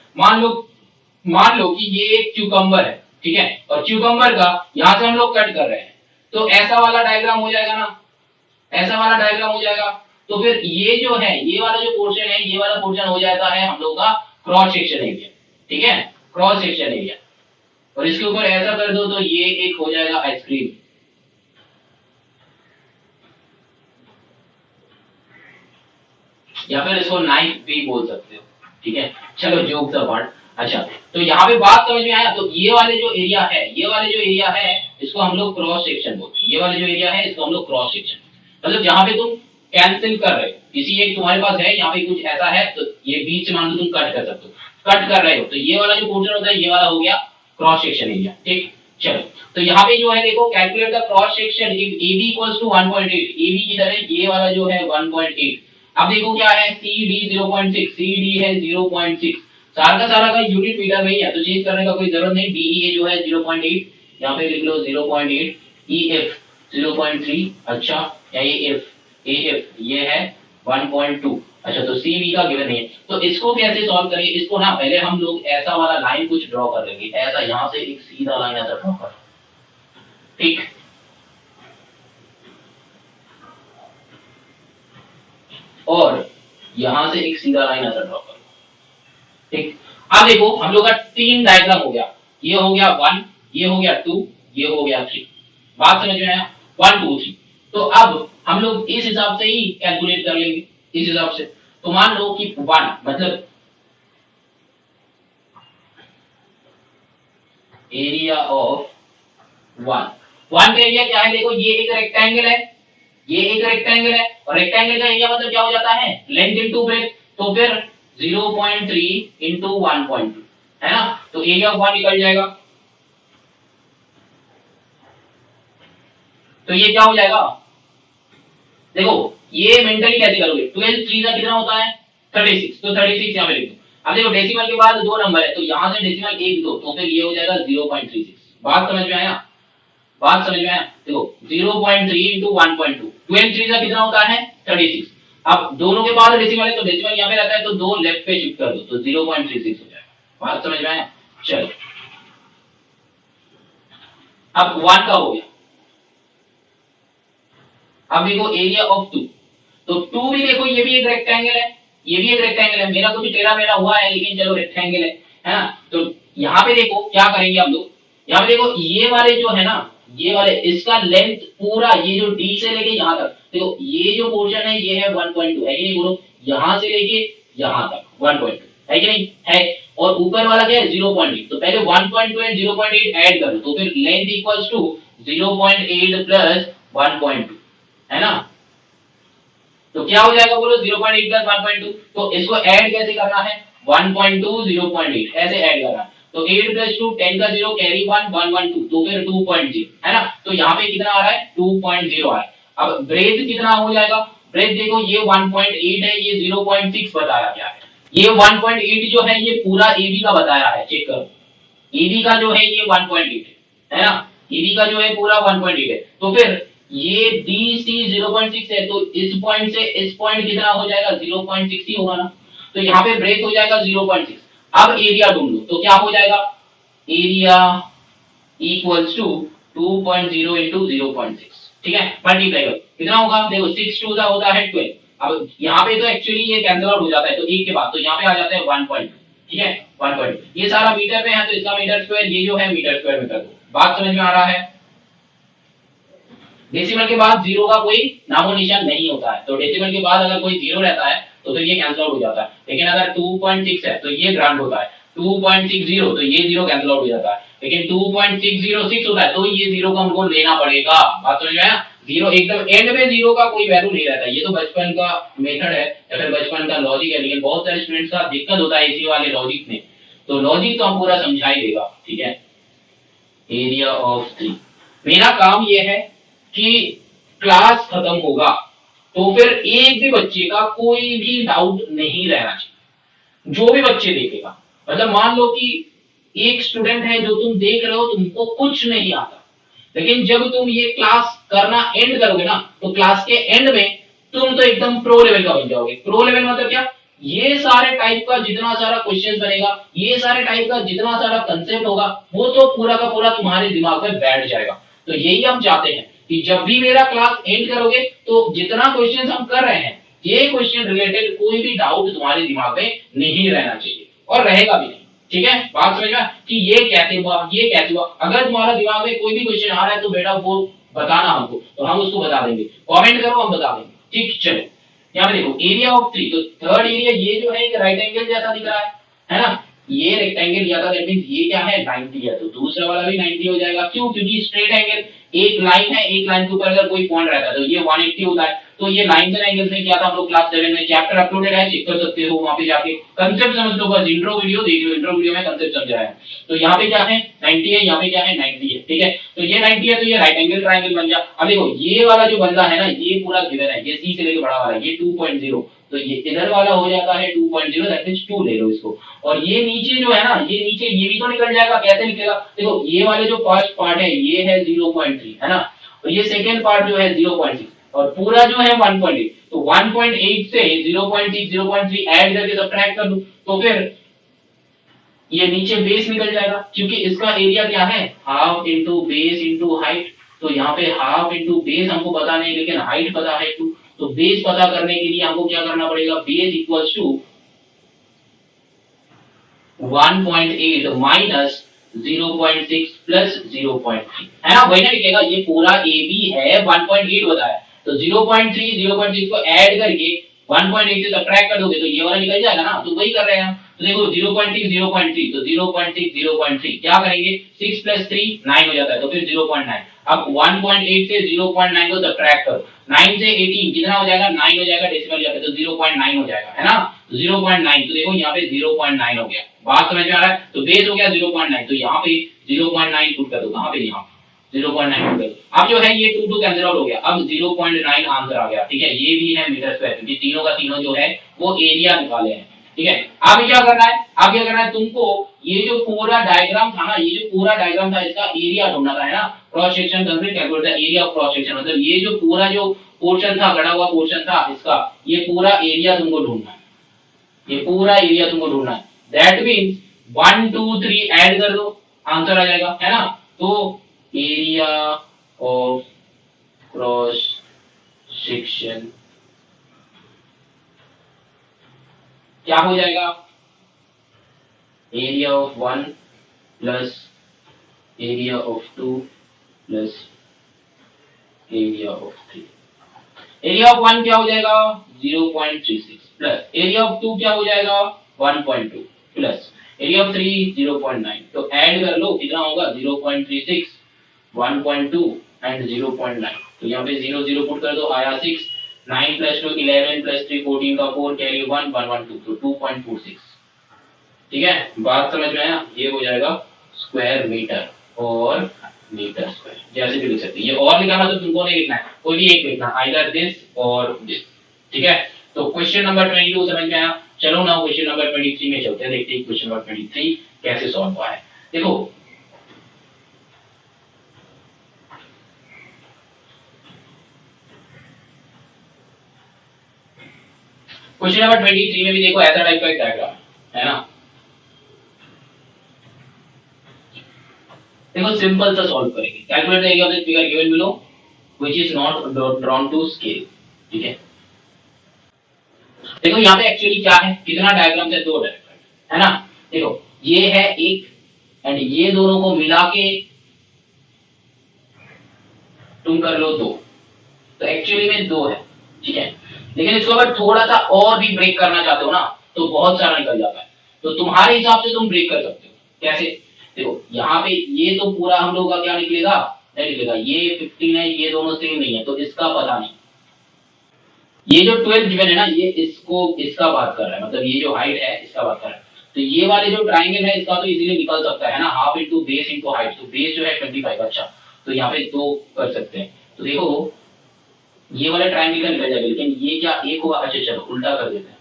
मान लो कि ये एक क्यूकम्बर है, ठीक है, और क्यूकम्बर का यहाँ से हम लोग कट कर रहे हैं, तो ऐसा वाला डायग्राम हो जाएगा ना, ऐसा वाला डायग्राम हो जाएगा। तो फिर ये जो है, ये वाला जो पोर्शन है, ये वाला पोर्शन हो जाता है हम लोग का क्रॉस सेक्शन एरिया। ठीक है, क्रॉस सेक्शन एरिया, और इसके ऊपर ऐसा कर दो तो ये एक हो जाएगा आइसक्रीम। या फिर इसको नाइफ भी बोल सकते हो। ठीक है, चलो जोक्स अपार्ट। अच्छा, तो यहाँ पे बात समझ में आया। तो ये वाले जो एरिया है, ये वाले जो एरिया है, इसको हम लोग क्रॉस सेक्शन बोलते हैं। ये वाले जो एरिया है इसको हम लोग क्रॉस सेक्शन, मतलब जहां पे तुम कैंसिल कर रहे हो, किसी एक तुम्हारे पास है यहाँ पे कुछ ऐसा है, तो ये बीच मान लो तुम कट कर सकते हो, कट कर रहे हो, तो ये वाला जो पोर्शन होता है ये वाला हो गया क्रॉस सेक्शन एरिया। ठीक, चलो, तो यहाँ पे जो है देखो, calculate the cross section if AB equals to 1.8, AB की तरह ये वाला जो है 1.8। अब देखो क्या है, CD 0.6, CD है 0.6, सारा का सारा का यूनिट मीटर में ही है, तो चेंज करने का कोई जरूरत नहीं। DE जो है 0.8, यहाँ पे लिख लो 0.8, EF 0.3, अच्छा, या AF ये है 1.2। अच्छा, तो CV का गिवन है, तो इसको कैसे सॉल्व करेंगे, इसको ना पहले हम लोग ऐसा वाला लाइन कुछ ड्रॉ कर लेंगे, ऐसा यहाँ से एक सीधा लाइन ऐसा ड्रॉ कर, ठीक, और यहां से एक सीधा लाइन ऐसा ड्रॉ करो। ठीक, अब देखो हम लोग का तीन डायग्राम हो गया, ये हो गया 1, ये हो गया 2, ये हो गया 3। बात समझ में आया, 1 2 3। तो अब हम लोग इस हिसाब से ही कैलकुलेट कर लेंगे, इस हिसाब से। तो मान लो कि 1 मतलब एरिया ऑफ वन। वन का एरिया क्या है, देखो ये एक रेक्टेंगल है, ये एक रेक्टेंगल है, और रेक्टेंगल का एरिया मतलब क्या हो जाता है, लेंथ इनटू ब्रेथ। तो फिर 0.3 इंटू 1.2 है ना, तो एरिया ऑफ वन निकल जाएगा। तो ये क्या हो जाएगा, देखो ये मेंटली कैसे करोगे, 12 3 का कितना होता है 36, तो 36 यहाँ पे लिख दो। अब देखो डेसिमल के बाद दो नंबर है, तो यहाँ से डेसिमल एक दो, तो फिर ये हो जाएगा 0.36। बात समझ में आया, बात समझ में आया, देखो 0.3 इंटू 1.2, 12 3 का कितना होता है 36। अब दोनों के बाद डेसिमल है, तो डेसिमल यहाँ पे रहता है, तो दो लेफ्ट पे शिफ्ट कर दो, तो 0.36 हो जाएगा। बात समझ में आया, चलो अब वन का हो गया। अब देखो एरिया ऑफ टू, तो टू भी देखो ये भी एक रेक्टेंगल है, ये भी एक रेक्टेंगल है, मेरा कुछ टेढ़ा मेढ़ा हुआ है लेकिन चलो रेक्टेंगल है ना। तो यहाँ पे देखो क्या करेंगे हम लोग, यहाँ पे देखो ये वाले जो है ना, ये वाले इसका लेंथ पूरा ये जो डी से लेके यहाँ तक, देखो ये जो पोर्शन है ये है 1.2 है कि नहीं, बोलो यहाँ से लेके यहाँ तक 1.2 है कि नहीं है, और ऊपर वाला क्या है 0.8। तो पहले 1.2 एंड 0.8 ऐड करो, तो फिर लेंथ इक्वल्स टू 0.8 प्लस 1.2 है ना। तो क्या हो जाएगा बोलो 0.8 प्लस 1.2। तो इसको ऐड कैसे करना है, 1.2 0.8 ऐसे ऐड करना है। तो 8 प्लस 2 10 का 0 कैरी 1 112, तो फिर 2.0 है ना। तो यहाँ पे कितना आ रहा है 2.0 आ रहा है। अब ब्रेथ कितना हो जाएगा, ब्रेथ देखो ये 1.8 है, ये 0.6 बताया गया है, ये 1.8 जो है ये पूरा AB का बताया है, चेक करो AB का जो है ये 1.8 है ना, AB का जो है पूरा 1.8 है। तो फिर ये DC 0.6 है, तो इस पॉइंट से इस पॉइंट कितना हो जाएगा 0.6 ही होगा ना। तो यहाँ पे ब्रेक हो जाएगा 0.6। अब एरिया ढूंढ लो, तो क्या हो जाएगा, एरिया इक्वल्स टू 2.0 इंटू 0.6, ठीक है, मल्टीप्लाई करो कितना होगा, देखो 6 2 होता है 12। अब यहाँ पे तो एक्चुअली ये कैंसिल आउट हो जाता है, तो एक के बाद तो यहाँ पे आ जाता है 1.2, ठीक है 1.2। ये सारा मीटर पे है, तो इसका मीटर स्क्वायर, ये जो है मीटर स्क्वायर में कर दो। बात समझ में आ रहा है, डेसिमल के बाद जीरो का कोई नामो निशान नहीं होता है, तो डेसिमल के बाद अगर कोई जीरो रहता है तो फिर ये कैंसिल आउट हो जाता है, लेकिन अगर 2.6 है तो ये ग्रांड होता है, 2.60 तो ये जीरो कैंसिल आउट हो जाता है, लेकिन 2.606 होता है तो ये जीरो को हमको लेना पड़ेगा। बात समझ में आया, जीरो एकदम एंड में जीरो का कोई वैल्यू नहीं रहता, ये तो बचपन का मेथड है या फिर बचपन का लॉजिक है, लेकिन बहुत सारे स्टूडेंट्स का दिक्कत होता है इसी वाले लॉजिक में, तो लॉजिक तो हम पूरा समझा ही देगा, ठीक है। एरिया ऑफ 3, मेरा काम ये है कि क्लास खत्म होगा तो फिर एक भी बच्चे का कोई भी डाउट नहीं रहना चाहिए, जो भी बच्चे देखेगा, मतलब मान लो कि एक स्टूडेंट है जो तुम देख रहे हो तुमको कुछ नहीं आता, लेकिन जब तुम ये क्लास करना एंड करोगे ना, तो क्लास के एंड में तुम तो एकदम प्रो लेवल का बन जाओगे। प्रो लेवल मतलब क्या, ये सारे टाइप का जितना सारा क्वेश्चन बनेगा, ये सारे टाइप का जितना सारा कंसेप्ट होगा, वो तो पूरा का पूरा तुम्हारे दिमाग में बैठ जाएगा। तो यही हम चाहते हैं कि जब भी मेरा क्लास एंड करोगे तो जितना क्वेश्चन हम कर रहे हैं, ये क्वेश्चन रिलेटेड कोई भी डाउट तुम्हारे दिमाग में नहीं रहना चाहिए, और रहेगा भी नहीं, ठीक है। बात समझ में कि ये कैसे हुआ, ये कैसे हुआ, अगर तुम्हारा दिमाग में कोई भी क्वेश्चन आ रहा है तो बेटा वो बताना हमको, तो हम उसको बता देंगे, कमेंट करो हम बता देंगे, ठीक। चलो यहाँ पे देखो एरिया ऑफ 3, तो थर्ड एरिया ये जो है एक राइट एंगल जैसा दिख रहा है ना, ये रेक्टेंगल लिया था, दैट मींस ये क्या है 90 है, तो दूसरा वाला भी 90 हो जाएगा, क्यों, क्योंकि स्ट्रेट एंगल एक लाइन है, एक लाइन के ऊपर अगर कोई पॉइंट रहता है तो ये 180 होता है। तो ये लाइन एंड एंगल से किया था हम लोग क्लास 7 में, चैप्टर अपलोडेड है, चेक कर सकते हो वहां पे जाके, कंसेप्ट समझ लो, बस इंट्रो वीडियो देख लो, इंट्रो वीडियो में कंसेप्ट समझाया है। तो यहाँ पे क्या है 90 है, यहाँ पे क्या है 90 है, ठीक है। तो ये 90 है तो ये राइट एंगल ट्रायंगल बन गया। अब देखो ये वाला जो बंदा है ना, ये पूरा गिवन है, ये सी से लेके बड़ा वाला है, ये 2.0, तो ये इधर वाला हो जाता है 2.0, दैट मींस 2 ले लो इसको, और ये नीचे जो है ना, ये नीचे ये भी तो निकल जाएगा, कैसे निकलेगा, देखो ये वाले जो फर्स्ट पार्ट है ये है 0.3 है ना, और ये सेकंड पार्ट जो है 0.6, और पूरा जो है 1.8, तो 1.8 से 0.6 0.3 ऐड करके सब्ट्रैक्ट कर दो, तो फिर ये नीचे बेस निकल जाएगा, क्योंकि इसका एरिया क्या है half into base into height, तो यहाँ पे हाफ इंटू बेस हमको पता नहीं, लेकिन हाइट पता है 2, तो बेस पता करने के लिए हमको क्या करना पड़ेगा, base equals to 1.8 minus 0.6 plus 0.3 है ना, वही ना लिखेगा, ये पूरा AB है 1.8 बताया, तो 0.3 0.6 को ऐड करके 1.8 से सब्ट्रैक्ट कर दोगे तो ये वाला निकल जाएगा ना, तो वही कर रहे हैं हम। तो देखो 0.6 0.3, तो 0.6 0.3 क्या करेंगे, 6 + 3 9 हो जाता है, तो फिर 0.9। अब 1.8 से 0.9 को सब्ट्रैक्ट करो, 9 से 18 कितना हो जाएगा, 9 हो जाएगा, डेसिमल यहाँ पे तो 0.9 हो जाएगा, है ना। 0.9, तो देखो यहाँ पे 0.9 हो गया, बात समझ में आ रहा है। तो बेस हो गया 0.9, तो यहाँ पे 0.9 पुट कर दो, कहाँ पे, यहाँ 0.9 पुट कर दो। अब जो है ये 2 2 कैंसिल आउट हो गया, अब 0.9 आंसर आ गया, ठीक है। ये भी है मीटर स्क्वायर, क्योंकि तीनों का तीनों जो है वो एरिया निकाले हैं, ठीक है। अब क्या करना है, अब क्या करना है तुमको, ये जो पूरा डायग्राम था ना, ये जो पूरा डायग्राम था इसका एरिया ढूंढना था, है ना। Cross section complete calculate the area of cross section, मतलब ये जो पूरा जो पोर्शन था, गड़ा हुआ पोर्शन था इसका, ये पूरा एरिया तुमको ढूंढना है, ये पूरा एरिया तुमको ढूंढना है। दैट मींस 1 2 3 ऐड कर दो, आंसर आ जाएगा, है ना। तो एरिया ऑफ क्रॉस सेक्शन क्या हो जाएगा, area of 1 plus area of 2 plus area of 3। Area of 1 क्या हो जाएगा 0.36 प्लस एरिया ऑफ 2 क्या हो जाएगा 1.2 प्लस एरिया ऑफ 3 0.9। तो ऐड कर लो कितना होगा 0.36 1.2 एंड 0.9। तो यहाँ पे 0 0 पुट कर दो, आया 6, 9 + 2 11 + 3 14 का 4 कैरी 1 112, तो 2.46, ठीक है। बात समझ में आया, ये हो जाएगा स्क्वायर मीटर और मीटर स्क्वायर, जैसे भी लिख सकते हैं। ये और लिखा तो तुमको नहीं लिखना है, कोई भी एक लिखना, आइदर दिस और दिस, ठीक है। तो क्वेश्चन नंबर 22 समझ में आया। चलो ना क्वेश्चन नंबर 23 में चलते हैं, देखते हैं क्वेश्चन नंबर 23 कैसे सॉल्व हुआ है। देखो क्वेश्चन नंबर 23 में भी देखो ऐसा टाइप का एक डायग्राम है ना। देखो सिंपल सा सॉल्व करेंगे, calculate the area of the figure given below which is not drawn to scale, ठीक है। देखो यहाँ पे एक्चुअली क्या है, कितना डायग्राम है, 2 डायग्राम, है ना। देखो ये है एक, एंड ये दोनों को मिला के तुम कर लो 2, तो एक्चुअली में 2 है, ठीक है। लेकिन इसको अगर थोड़ा सा और भी ब्रेक करना चाहते हो ना, तो बहुत सारा निकल जाता है। तो तुम्हारे हिसाब से तुम ब्रेक कर सकते हो, कैसे, देखो यहाँ पे ये तो पूरा हम लोग का क्या निकलेगा, नहीं निकलेगा, ये 15 है, ये दोनों सेम नहीं है, तो इसका पता नहीं। ये जो 12 गिवन है ना, ये इसको इसका बात कर रहा है, मतलब ये जो हाइट है इसका बात कर रहा है। तो ये वाले जो ट्राइंगल है इसका तो इजीली निकल सकता है ना, half into base into height, तो बेस जो है 25, अच्छा तो यहाँ पे 2 कर सकते हैं। तो देखो ये वाला ट्राइंगल का निकल जाएगा, लेकिन ये क्या एक हुआ, अच्छा चलो उल्टा कर देते हैं।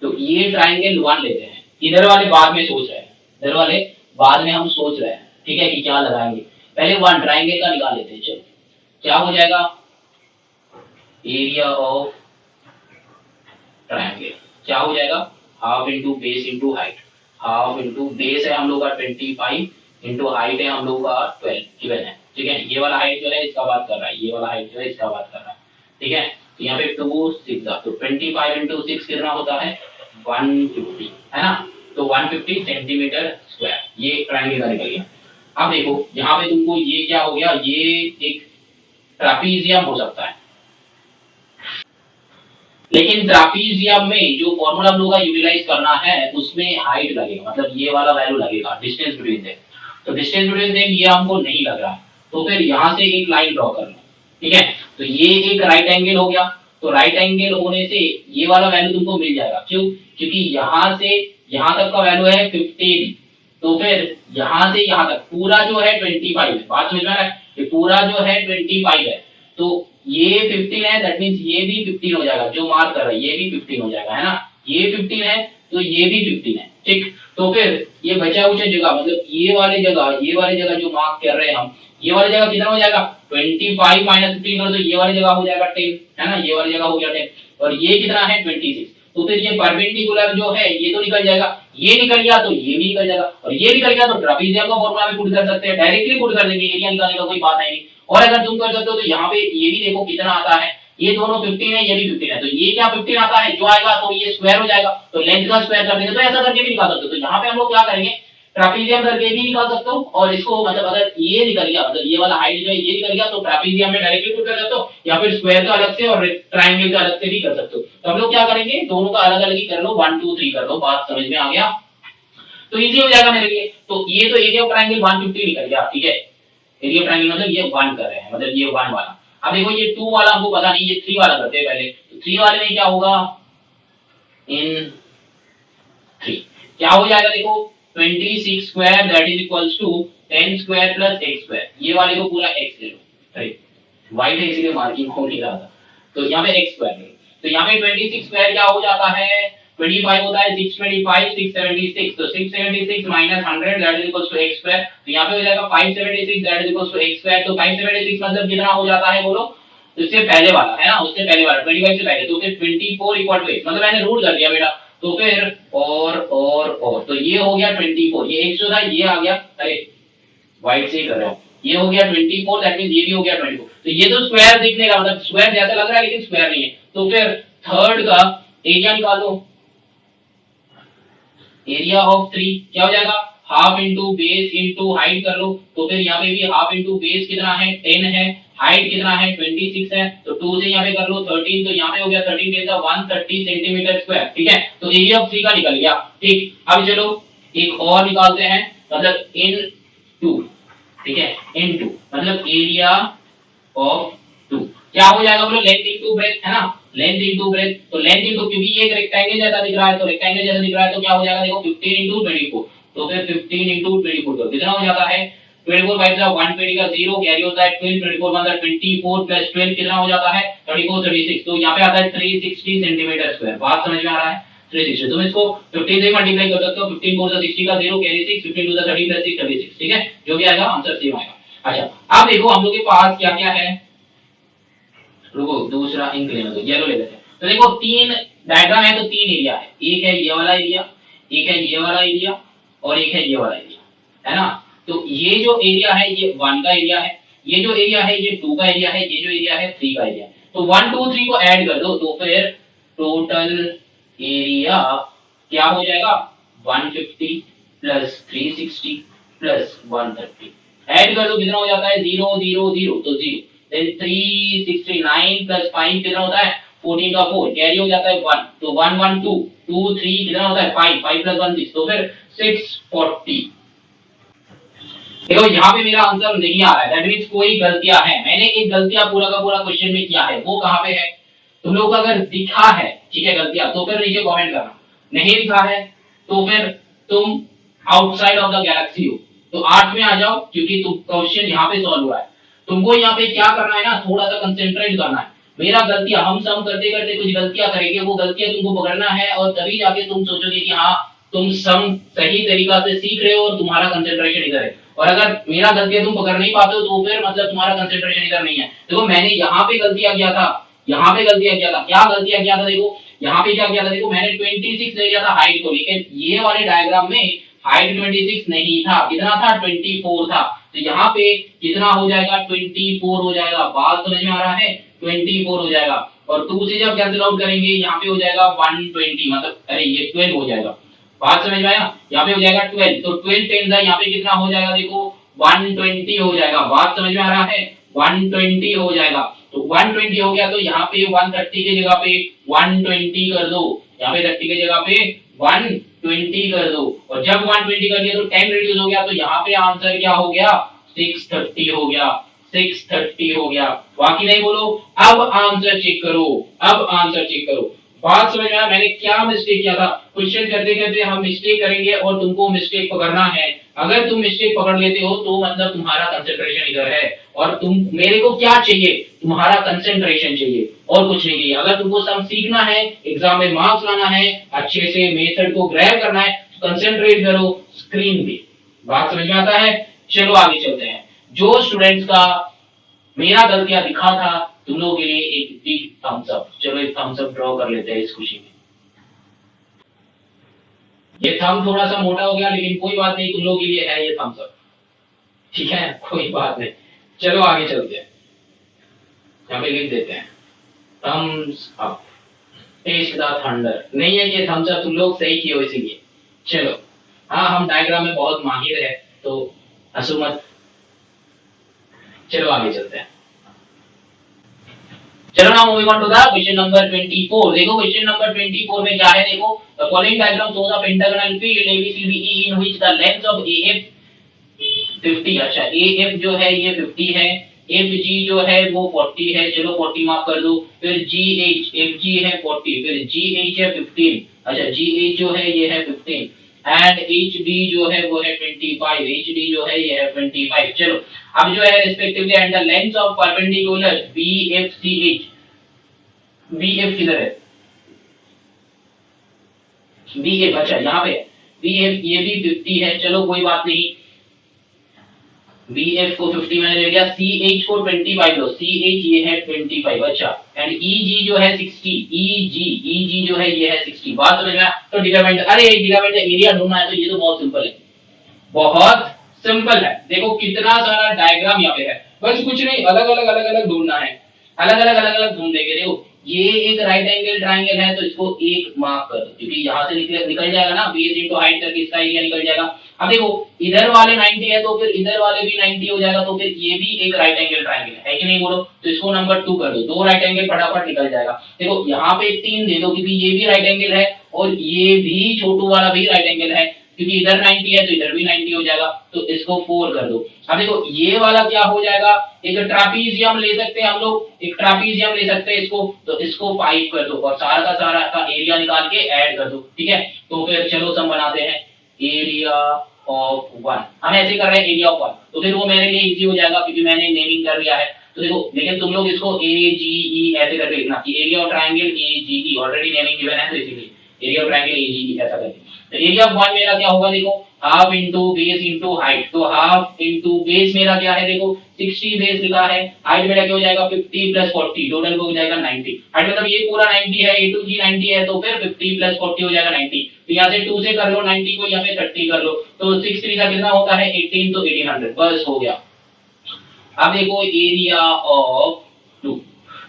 तो ये ट्राइंगल 1 लेते हैं, इधर वाले बाद में सोच रहे हैं, इधर वाले बाद में हम सोच रहे हैं, ठीक है, कि क्या लगाएंगे। पहले 1 ट्राइंगल का निकाल लेते हैं, चलो क्या हो जाएगा, एरिया ऑफ ट्राइंगल क्या हो जाएगा, half into base into height, half into base है हम लोग का 25 इंटू हाइट है हम लोग का 12 गिवन है, ठीक है। ये वाला हाइट जो है इसका बात कर रहा है, ये वाला हाइट जो है इसका बात कर रहा है, ठीक है। तो यहाँ पे 2 6 तो 25 इंटू 6 कितना होता है 150, है ना। तो 150 सेंटीमीटर स्क्वायर, ये ट्राइंगल का निकल गया। अब देखो यहाँ पे तुमको ये क्या हो गया, ये एक ट्रापीजियम हो सकता है, लेकिन ट्रापीजियम में जो फॉर्मूला हम लोग का यूटिलाइज करना है उसमें हाइट लगेगा, मतलब ये वाला वैल्यू लगेगा, डिस्टेंस बिटवीन देम। तो डिस्टेंस बिटवीन देम ये हमको नहीं लग रहा, तो फिर यहाँ से एक लाइन ड्रॉ कर लो, ठीक है। तो ये एक राइट एंगल हो गया, तो राइट एंगल होने से ये वाला वैल्यू तुमको मिल जाएगा, क्यों, क्योंकि यहाँ से यहाँ तक का वैल्यू है 15, तो फिर यहाँ से यहाँ तक पूरा जो है 25 है, बात समझ में आ रहा है, ये पूरा जो है 25 है, तो ये 15 है, दैट मींस ये भी 15 हो जाएगा, जो मार्क कर रहा है ये भी 15 हो जाएगा, है ना। ये 15 है तो ये भी 15 है, ठीक। तो फिर ये बचा कुछ जगह, मतलब ये वाली जगह जो मार्क कर रहे हैं हम, ये वाली जगह कितना हो जाएगा 25 माइनस 15 कर, तो ये वाली जगह हो जाएगा 10, है ना, ये वाली जगह हो गया 10, और ये कितना है 26। तो फिर ये परपेंडिकुलर जो है ये तो निकल जाएगा, ये निकल गया तो ये भी निकल जाएगा, और ये निकल गया तो ट्रापीजियम का फॉर्मूला भी पुट कर सकते हैं, डायरेक्टली पुट कर देंगे, एरिया निकालने का कोई बात नहीं। और अगर तुम कर सकते हो तो यहाँ पे ये भी देखो कितना आता है, ये दोनों 15 है, ये भी 15 है, तो ये क्या 15 आता है जो आएगा तो ये स्क्वायर हो जाएगा, तो लेंथ का स्क्वायर कर देंगे, तो ऐसा करके भी निकाल सकते हो। तो यहाँ पे हम लोग क्या करेंगे, ट्रापीजियम करके भी निकाल सकते हो, और इसको मतलब अगर ये निकल गया, मतलब ये वाला हाइट जो है ये निकल गया, तो ट्रापीजियम में डायरेक्टली पुट कर सकते हो, या फिर स्क्वायर का अलग से और ट्रायंगल का अलग से भी कर सकते हो। तो हम लोग क्या करेंगे, दोनों का अलग अलग ही कर लो, 1 2 3 कर लो। बात समझ में आ गया? तो इजी हो जाएगा मेरे लिए। तो ये तो एरिया ऑफ ट्रायंगल 150 निकल गया, ठीक है। एरिया ऑफ ट्रायंगल मतलब ये 1 कर रहे हैं, मतलब ये 1 वाला। अब देखो ये 2 वाला हमको पता नहीं, ये 3 वाला करते हैं पहले। तो 3 वाले में क्या होगा, इन 3 क्या हो जाएगा, देखो 26 square that is equals to 10 square plus x square. ये वाले को पूरा x ले लो, राइट। y है इसीलिए मार्किंग हो नहीं रहा था। तो यहाँ पे x स्क्वायर ले लो। तो यहाँ पे 26 स्क्वायर क्या हो जाता है, 25 होता है 625 676। तो 676 minus 100 that is equals to x square. तो यहाँ पे हो जाएगा 576 that is equals to x square. तो 576 मतलब कितना हो जाता है बोलो, उससे पहले वाला है ना, उससे पहले वाला 25 से पहले। तो फिर 24 इक्वल टू x, मतलब मैंने रूट कर दिया बेटा। तो फिर और तो ये हो गया 24, ये x जो था ये आ गया, अरे वाइट से ही कर रहा हूं, ये हो गया 24, दैट मींस ये भी हो गया 24। तो ये तो स्क्वायर दिखने का मतलब स्क्वायर जैसा लग रहा है लेकिन स्क्वायर नहीं है। तो फिर थर्ड का एरिया निकालो, एरिया ऑफ 3 क्या हो जाएगा, half into base into height कर लो। तो फिर यहाँ पे भी हाफ इंटू बेस कितना है 10 है, हाइट कितना है 26 है। तो 2 से यहाँ पे कर लो 13, तो यहाँ पे हो गया 13 10 130 सेंटीमीटर स्क्वायर, ठीक है। तो एरिया ऑफ 3 का निकल गया, ठीक। अब चलो एक और निकालते हैं, मतलब इन 2, ठीक है, इन 2 मतलब एरिया ऑफ 2 क्या हो जाएगा बोलो, लेंथ इनटू ब्रेथ है ना, लेंथ इनटू ब्रेथ। तो लेंथ इनटू, क्योंकि ये एक रेक्टेंगल जैसा दिख रहा है, तो रेक्टेंगल जैसा दिख रहा है तो क्या हो जाएगा, देखो 15 इनटू 24। तो फिर 15 इनटू 24 तो कितना हो जाता है, 24 5 जा 120 का 0 कैरी होता है 12, 24 1 24 प्लस 12 कितना हो जाता है 34 36। तो यहाँ पे आता है 360 सेंटीमीटर स्क्वायर। बात समझ में आ रहा है, 360। तुम इसको 15 से मल्टीप्लाई कर सकते हो, 15 4 जा 60 का 0 कैरी 6, 15 2 जा 30 प्लस 6 36, ठीक है। जो भी आएगा आंसर सेम आएगा। अच्छा अब देखो हम लोग के पास क्या क्या है, रुको दूसरा इंक लेना, तो येलो ले लेते हैं। तो देखो 3 डायग्राम है, तो 3 एरिया है, एक है ये वाला एरिया, एक है ये वाला एरिया, और एक है ये वाला एरिया, है ना। तो ये जो एरिया है ये 1 का एरिया है, ये जो एरिया है ये 2 का एरिया है, ये जो एरिया है 3 का एरिया है। तो 1 2 3 को ऐड कर दो, तो फिर टोटल एरिया क्या हो जाएगा 150 प्लस 360 प्लस 130। ऐड कर दो कितना हो जाता है 0 0 0, तो 0। देन 369 प्लस 5 कितना होता है 14 का 4 कैरी हो जाता है 1। तो 1 1 2 2 3 कितना होता है 5 5 प्लस 1 6, तो फिर 640। देखो यहाँ पे मेरा आंसर नहीं आ रहा है, दैट मींस कोई गलतियां हैं। मैंने एक गलतियां पूरा का पूरा क्वेश्चन में किया है, वो कहां पे है, तुम लोग अगर दिखा है ठीक है गलतियां, तो फिर नीचे कमेंट करना। नहीं दिखा है तो फिर तुम आउटसाइड ऑफ द गैलेक्सी हो। तो 8 में आ जाओ, क्योंकि तुम क्वेश्चन यहाँ पे सॉल्व हुआ है। तुमको यहाँ पे क्या करना है ना, थोड़ा सा कंसेंट्रेट करना है। मेरा गलतियां हम सम करते करते कुछ गलतियां करेंगे, वो गलतियां तुमको पकड़ना है, और तभी जाके तुम सोचोगे कि हाँ तुम सम सही तरीका से सीख रहे हो और तुम्हारा कंसेंट्रेशन इधर है। और अगर मेरा गलतियां तुम पकड़ नहीं पाते हो तो फिर मतलब तुम्हारा कंसेंट्रेशन इधर नहीं है। देखो मैंने यहाँ पे गलतियां किया था, यहाँ पे गलतियां किया था, क्या गलतियां किया था देखो, यहाँ पे क्या किया था देखो, मैंने 26 ले लिया था हाइट को, लेकिन ये वाले डायग्राम में हाइट 26 नहीं था, कितना था 24 था। तो यहाँ पे कितना हो जाएगा 24 हो जाएगा। बात समझ में आ रहा है, 24 हो जाएगा। और 2 से जब कैंसिल आउट करेंगे यहाँ पे हो जाएगा 120, मतलब अरे ये 12 हो जाएगा। बात समझ में आया, यहाँ पे हो जाएगा 12, तो 12 10 यहाँ पे कितना हो जाएगा देखो 120 हो जाएगा। बात समझ में आ रहा है, 120 हो जाएगा। तो 120 हो गया, तो यहाँ पे 130 की जगह पे 120 कर दो, यहाँ पे 30 की जगह पे 120 कर दो। और जब 120 कर दिया तो 10 रिड्यूस हो गया, तो यहाँ पे आंसर क्या हो गया 630 हो गया, 630 हो गया। बाकी नहीं बोलो, अब आंसर चेक करो, अब आंसर चेक करो। बात समझ में आया मैंने क्या मिस्टेक किया था। क्वेश्चन करते करते हम मिस्टेक करेंगे और तुमको मिस्टेक पकड़ना है। अगर तुम मिस्टेक पकड़ लेते हो तो मतलब तुम्हारा कंसंट्रेशन इधर है, और तुम मेरे को क्या चाहिए, तुम्हारा कंसंट्रेशन चाहिए और कुछ नहीं चाहिए। अगर तुमको सम सीखना है, एग्जाम में मार्क्स लाना है, अच्छे से मेथड को ग्रैब करना है, कंसंट्रेट करो स्क्रीन पे। बात समझ में आता है, चलो आगे चलते हैं। जो स्टूडेंट्स का मेरा गलतियां दिखा था तुम लोगों के लिए एक बिग थम्स अप। चलो एक थम्स अप ड्रॉ कर लेते हैं इस खुशी में। ये थंब थोड़ा सा मोटा हो गया, लेकिन कोई बात नहीं, तुम लोगों के लिए है ये थम्स अप, ठीक है, कोई बात नहीं। चलो आगे चलते हैं, यहाँ पे लिख देते हैं thumbs up, taste the thunder. नहीं है ये थम्स अप, तुम लोग सही किए हो इसीलिए। चलो हाँ हम डायग्राम में बहुत माहिर है, तो हंसो मत। चलो आगे चलते हैं। चलो ना moving on to the question number 24। देखो क्वेश्चन नंबर 24 में क्या है, देखो the following diagram shows a pentagonal field ABCDE in which the length of AF 50। अच्छा AF जो है ये 50 है, FG जो है वो 40 है, चलो 40 मार्क कर दो। फिर GH, FG है 40, फिर GH है 15। अच्छा GH जो है ये है 15 एंड HD जो है वो है 25, HD जो है ये है 25। चलो अब जो है respectively and the length of perpendicular BFCH, BF किधर है, BF अच्छा यहाँ पे BF ये भी 50 है, चलो कोई बात नहीं, BF को 50 मैंने ले लिया, CH को 25 लो, CH ये है 25। अच्छा एंड EG जो है 60, EG जो है ये है 60। बात समझ में आया? तो डिटरमाइन, अरे डिटरमाइन द एरिया ढूंढना है, तो ये तो बहुत सिंपल है, बहुत सिंपल है। देखो कितना सारा डायग्राम यहाँ पे है, बस कुछ नहीं, अलग अलग ढूंढना है, अलग अलग ढूंढ देंगे। देखो ये एक राइट एंगल ट्राइंगल है, तो इसको एक मार्क कर दो, क्योंकि यहाँ से निकल जाएगा ना, बेस इनटू हाइट करके इसका एरिया निकल जाएगा। अब देखो इधर वाले 90 है, तो फिर इधर वाले भी 90 हो जाएगा, तो फिर ये भी एक राइट एंगल ट्राइंगल है कि नहीं बोलो, तो इसको नंबर 2 कर दो, दो राइट एंगल फटाफट निकल जाएगा। देखो यहाँ पे 3 दे दो, क्योंकि ये भी राइट एंगल है और ये भी छोटू वाला भी राइट एंगल है, क्योंकि इधर 90 है तो इधर भी 90 हो जाएगा, तो इसको 4 कर दो। अब देखो ये वाला क्या हो जाएगा, एक ट्रापीजियम ले सकते हैं हम लोग, एक ट्रापीजियम ले सकते हैं इसको, तो इसको 5 कर दो और सारा का एरिया निकाल के ऐड कर दो, ठीक है। तो फिर चलो सम बनाते हैं, एरिया ऑफ 1, हम ऐसे कर रहे हैं एरिया ऑफ 1, तो फिर वो मेरे लिए इजी हो जाएगा क्योंकि मैंने नेमिंग कर लिया है। तो देखो लेकिन तुम लोग इसको AGE ऐसे करके लिखना कि area of triangle AGE, already naming given है, तो इसीलिए एरिया ऑफ ट्रायंगल AGE ऐसा करके। तो एरिया ऑफ 1 मेरा क्या होगा, देखो half into base into height, तो हाफ इनटू बेस मेरा क्या है, देखो 60 बेस लिखा है, हाइट मेरा क्या हो जाएगा 50 प्लस 40, टोटल हो जाएगा 90। हाइट मतलब ये पूरा 90 है, A to G 90 है, तो फिर 50 प्लस 40 हो जाएगा 90। तो यहाँ से 2 से कर लो 90 को, यहाँ पे 30 कर लो, तो 6 3 का कितना होता है 18, तो 1800 बस हो गया। अब देखो एरिया ऑफ 2,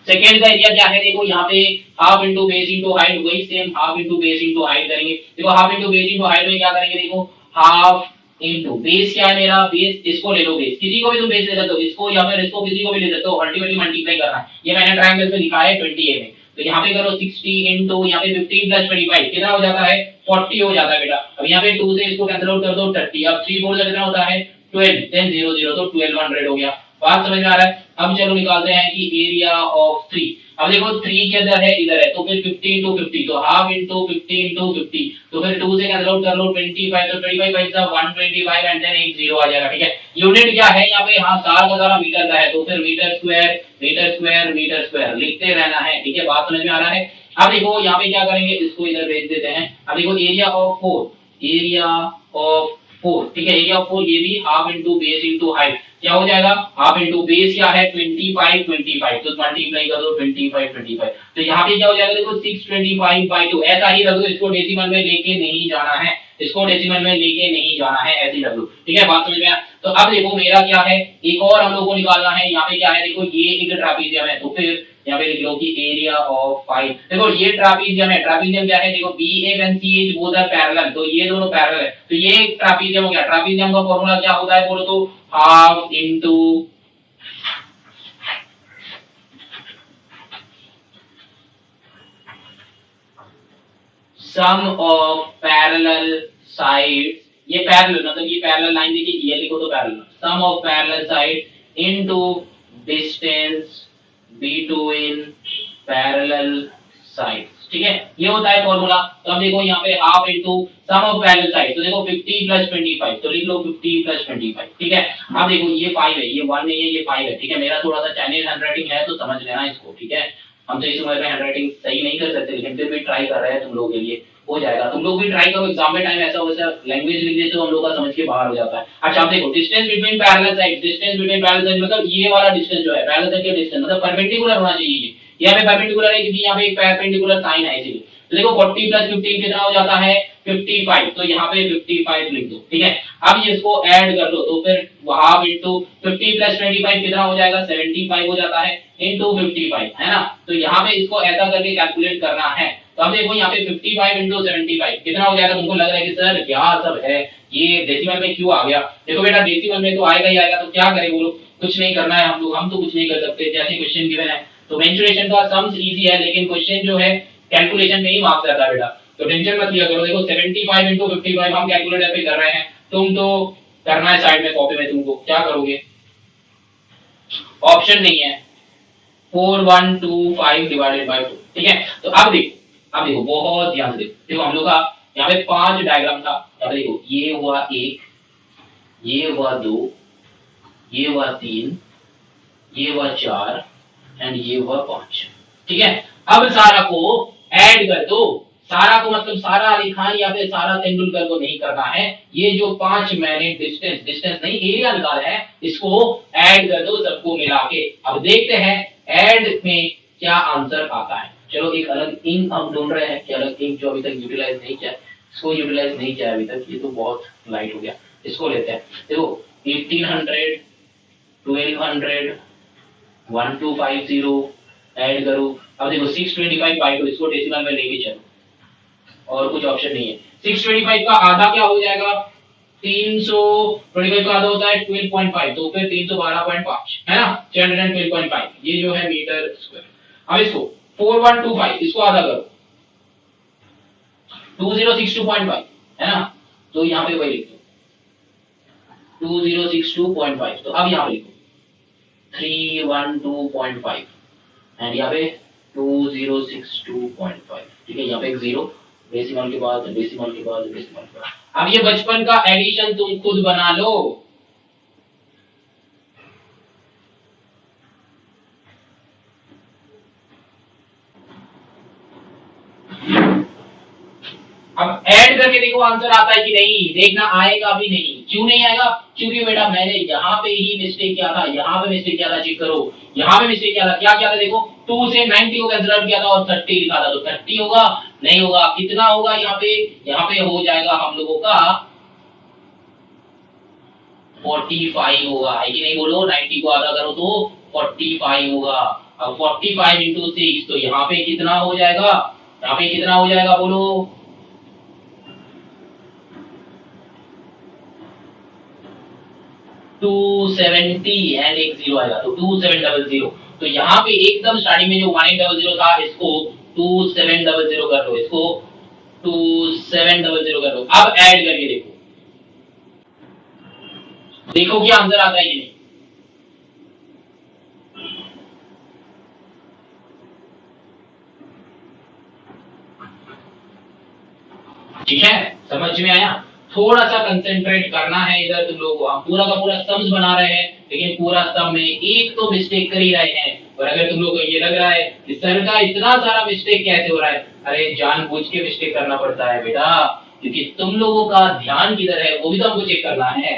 सेकेंड का एरिया क्या है, देखो यहाँ पे half into base into height, वही same half into base into height करेंगे। देखो half into base into height में क्या करेंगे, देखो हाफ इंटू बेस क्या है मेरा, बेस इसको ले लो, बेस किसी को भी तुम बेस ले सकते हो, इसको या फिर इसको किसी को भी ले सकते हो, अल्टीमेटली मल्टीप्लाई करना है। ये मैंने ट्रायंगल में लिखा है 20a में, तो यहाँ पे करो 60 इंटू यहाँ पे 15 प्लस 25 कितना हो जाता है 40 हो जाता है बेटा। अब यहाँ पे 2 से इसको कैंसिल आउट कर दो 30, अब 3 4 कितना होता है 12, देन 0 0, तो 1200 हो गया। बात समझ में आ रहा है? अब चलो निकालते हैं कि एरिया ऑफ 3। अब देखो 3 के अंदर है, इधर है, तो फिर 50 into 50, तो हाफ इंटू 50 into 50, तो फिर 2 से कैंसिल आउट कर लो 25, तो 25 5 125 एंड देन एक 0 आ जाएगा, ठीक है। यूनिट क्या है यहाँ पे, हाँ सारा का सारा मीटर का है, तो फिर metre square metre square metre square लिखते रहना है, ठीक है। बात समझ में आ रहा है? अब देखो यहाँ पे क्या करेंगे, इसको इधर भेज देते हैं। अब देखो एरिया ऑफ 4, एरिया ऑफ 4, ठीक है, एरिया ऑफ 4 ये भी half into base into height क्या हो जाएगा, हाफ इंटू बेस क्या है 25 25, तो मल्टीप्लाई कर दो 25 25, तो यहाँ पे क्या हो जाएगा, देखो 625/2, ऐसा ही रख दो, इसको डेसिमल में लेके नहीं जाना है, इसको डेसिमल में लेके नहीं जाना है, ऐसे ही रख दो, ठीक है। बात समझ में आया? तो अब देखो मेरा क्या है, एक और हम लोग को निकालना है, यहाँ पे क्या है, देखो ये एक ट्रापीजियम है, तो फिर यहाँ पे लिख लो कि एरिया ऑफ 5। देखो ये ट्रापीजियम है, ट्रापीजियम क्या है, देखो BF and CH both are parallel, तो ये दोनों पैरेलल है, तो ये एक ट्रापीजियम हो गया। ट्रापीजियम का फॉर्मूला क्या होता है बोलो तो, half into sum of parallel sides, ये पैरेलल मतलब ये पैरेलल लाइन देखिए, ये लिखो तो parallel, sum of parallel side into distance between parallel sides, ठीक है, ये होता है फॉर्मूला। तो अब देखो यहाँ पे half into sum of parallel side, तो देखो 50 प्लस 25, तो लिख लो 50 प्लस 25, ठीक है। अब देखो ये 5 है, ये 1 नहीं है, ये 5 है, ठीक है। मेरा थोड़ा सा चाइनीज हैंडराइटिंग है, तो समझ लेना इसको, ठीक है। हम तो इस उम्र में हैंडराइटिंग सही नहीं कर सकते, लेकिन फिर भी ट्राई कर रहे हैं तुम लोगों के लिए, हो जाएगा। तुम लोग भी ट्राई करो, एग्जाम में टाइम ऐसा वैसा लैंग्वेज लिख देते हो, हम लोग का समझ के बाहर हो जाता है। अच्छा अब देखो distance between parallel sides, distance between parallel sides मतलब ये वाला डिस्टेंस जो है पैरेलल साइड के डिस्टेंस मतलब परपेंडिकुलर होना चाहिए, ये यहाँ पे परपेंडिकुलर है क्योंकि यहाँ पे एक परपेंडिकुलर साइन है, इसीलिए। तो देखो 40 प्लस 15 कितना हो जाता है 55, तो यहाँ पे 55 लिख दो, ठीक है। अब इसको ऐड कर लो, तो फिर हाफ इंटू 50 प्लस 25 कितना हो जाएगा 75 हो जाता है, इंटू 55, है ना। तो यहाँ पे इसको ऐसा करके कैलकुलेट करना है, तो अब देखो यहाँ पे 55 इंटू 75 कितना हो जाएगा? तुमको लग रहा है कि सर क्या सब है, ये डेसिमल में क्यों आ गया? देखो बेटा डेसिमल में तो आएगा ही आएगा, तो क्या करें बोलो? कुछ नहीं करना है हम तो कुछ नहीं कर सकते, जैसे क्वेश्चन गिवन है। तो मेंसुरेशन का सम्स इजी है, लेकिन क्वेश्चन जो है कैलकुलेशन में ही मार्क्स आता है बेटा, तो टेंशन मत लिया करो। देखो 75 इंटू 55 हम कैलकुलेटर पे कर रहे हैं, तुम तो करना है साइड में कॉपी में, तुमको क्या करोगे? ऑप्शन नहीं है, 4125 डिवाइडेड बाय 2, ठीक है। तो अब देखो बहुत ध्यान से देखो, देखो हम लोग का यहाँ पे 5 डायग्राम था। अब देखो ये हुआ 1, ये हुआ 2, ये हुआ 3, ये हुआ 4 एंड ये हुआ 5, ठीक है। अब सारा को ऐड कर दो, सारा को मतलब सारा अली खान या फिर सारा तेंदुलकर को नहीं करना है, ये जो 5 मैंने डिस्टेंस नहीं एरिया निकाला है, इसको ऐड कर दो सबको मिला के। अब देखते हैं ऐड में क्या आंसर आता है। चलो एक अलग इंक हम ढूंढ रहे हैं कि अलग इंक जो अभी तक यूटिलाइज नहीं किया, इसको यूटिलाइज नहीं किया अभी तक, ये तो बहुत लाइट हो गया, इसको लेते हैं। देखो 1800, 1200, 1250 ऐड करो। अब देखो 625 बाई 2, इसको डेसिमल में लेके चलो, और कुछ ऑप्शन नहीं है। 625 का आधा क्या हो जाएगा? 325 का आधा होता है 12.5, तो फिर 312.5 है ना, 312.5, ये जो है मीटर स्क्वायर। अब इसको 4125 इसको आधा करो, 2062.5 है ना, तो यहाँ पे वही लिख दो 2062.5। तो अब यहाँ पे लिखो 312.5 एंड यहाँ पे 2062.5, ठीक है। यहाँ पे एक जीरो, डेसिमल के बाद डेसिमल के बाद डेसिमल के बाद। अब ये बचपन का एडिशन तुम खुद बना लो। अब ऐड करके देखो आंसर आता है कि नहीं, देखना आएगा भी नहीं। क्यों नहीं आएगा? क्योंकि बेटा मैंने यहाँ पे ही मिस्टेक किया था, यहाँ पे मिस्टेक किया था, चेक करो यहाँ पे मिस्टेक किया था। क्या किया था देखो, 2 से 90 को कंसीडर किया था और 30 लिखा था, तो 30 होगा नहीं होगा, कितना होगा यहाँ पे हो जाएगा हम लोगों का 45 होगा, है कि नहीं बोलो? 90 को आधा करो तो 45 होगा। अब 45 इंटू 6, तो यहाँ पे कितना हो जाएगा? यहाँ पे कितना हो जाएगा बोलो? 270 एंड एक जीरो आएगा, तो 2700। तो यहाँ पे एकदम स्टार्टिंग में जो 1800 था, इसको 2700 कर लो, इसको 2700 कर लो। अब ऐड करके देखो, देखो क्या आंसर आता है कि नहीं। ठीक है, समझ में आया? थोड़ा सा कंसेंट्रेट करना है इधर तुम लोगों को। हम पूरा का पूरा सम्स बना रहे हैं, लेकिन पूरा सम में एक तो मिस्टेक कर ही रहे हैं। और अगर तुम लोग को ये लग रहा है कि सर का इतना सारा मिस्टेक कैसे हो रहा है, अरे जानबूझ के मिस्टेक करना पड़ता है बेटा, क्योंकि तुम लोगों का ध्यान किधर है वो भी तो हमको चेक करना है।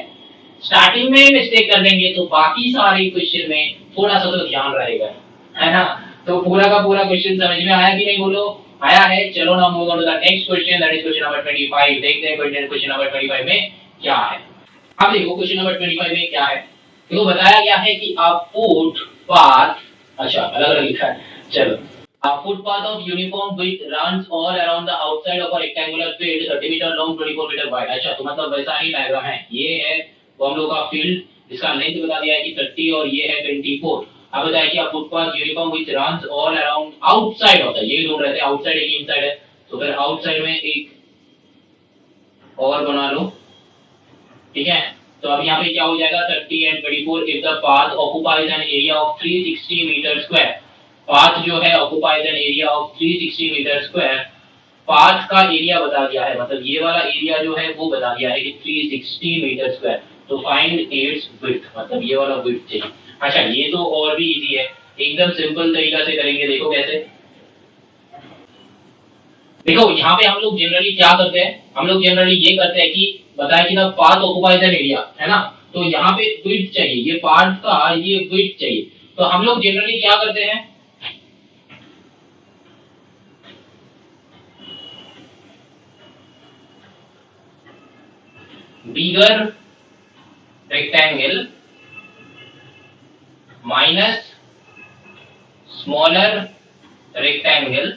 स्टार्टिंग में मिस्टेक कर देंगे तो बाकी सारे क्वेश्चन में थोड़ा सा तो ध्यान रहेगा, है ना। तो पूरा का पूरा क्वेश्चन समझ में आया कि नहीं बोलो? आया है। चलो ना move on to the next question, that is question number 25। देखते हैं क्वेश्चन नंबर 25 में क्या है। अब देखो क्वेश्चन नंबर 25 में क्या है। देखो बताया गया है कि अ फुटपाथ, अच्छा अलग अलग लिखा है, चलो। A footpath of uniform width runs all around the outside of a rectangular field 30 meter long 24 meter wide। अच्छा तो मतलब वैसा ही डायग्राम है, ये है वो हम लोग का फील्ड, इसका लेंथ बता दिया है कि 30 और ये है 24। अब बताया कि footpath uniform which runs all around outside होता है, ये ढूंढ रहे थे, आउटसाइड है कि इनसाइड है, तो फिर आउटसाइड में एक और बना लो, ठीक है। तो अब यहाँ पे क्या हो जाएगा 30 and 24 if the path occupies an area of 360 metre square. Path जो है occupies an area of 360 metre square, path का एरिया बता दिया है, मतलब ये वाला एरिया जो है वो बता दिया है कि 360 मीटर स्क्वायर। तो फाइंड इट्स विड्थ, मतलब ये वाला विड्थ चाहिए। अच्छा ये तो और भी इजी है, एकदम सिंपल तरीका से करेंगे, देखो कैसे। देखो यहाँ पे हम लोग जनरली क्या करते हैं, हम लोग जनरली ये करते हैं कि बताया कि ना पाथ ऑक्युपाइज एन एरिया, है ना, तो यहाँ पे विड्थ चाहिए, ये पाथ का ये विड्थ चाहिए। तो हम लोग जनरली क्या करते हैं, bigger rectangle minus smaller rectangle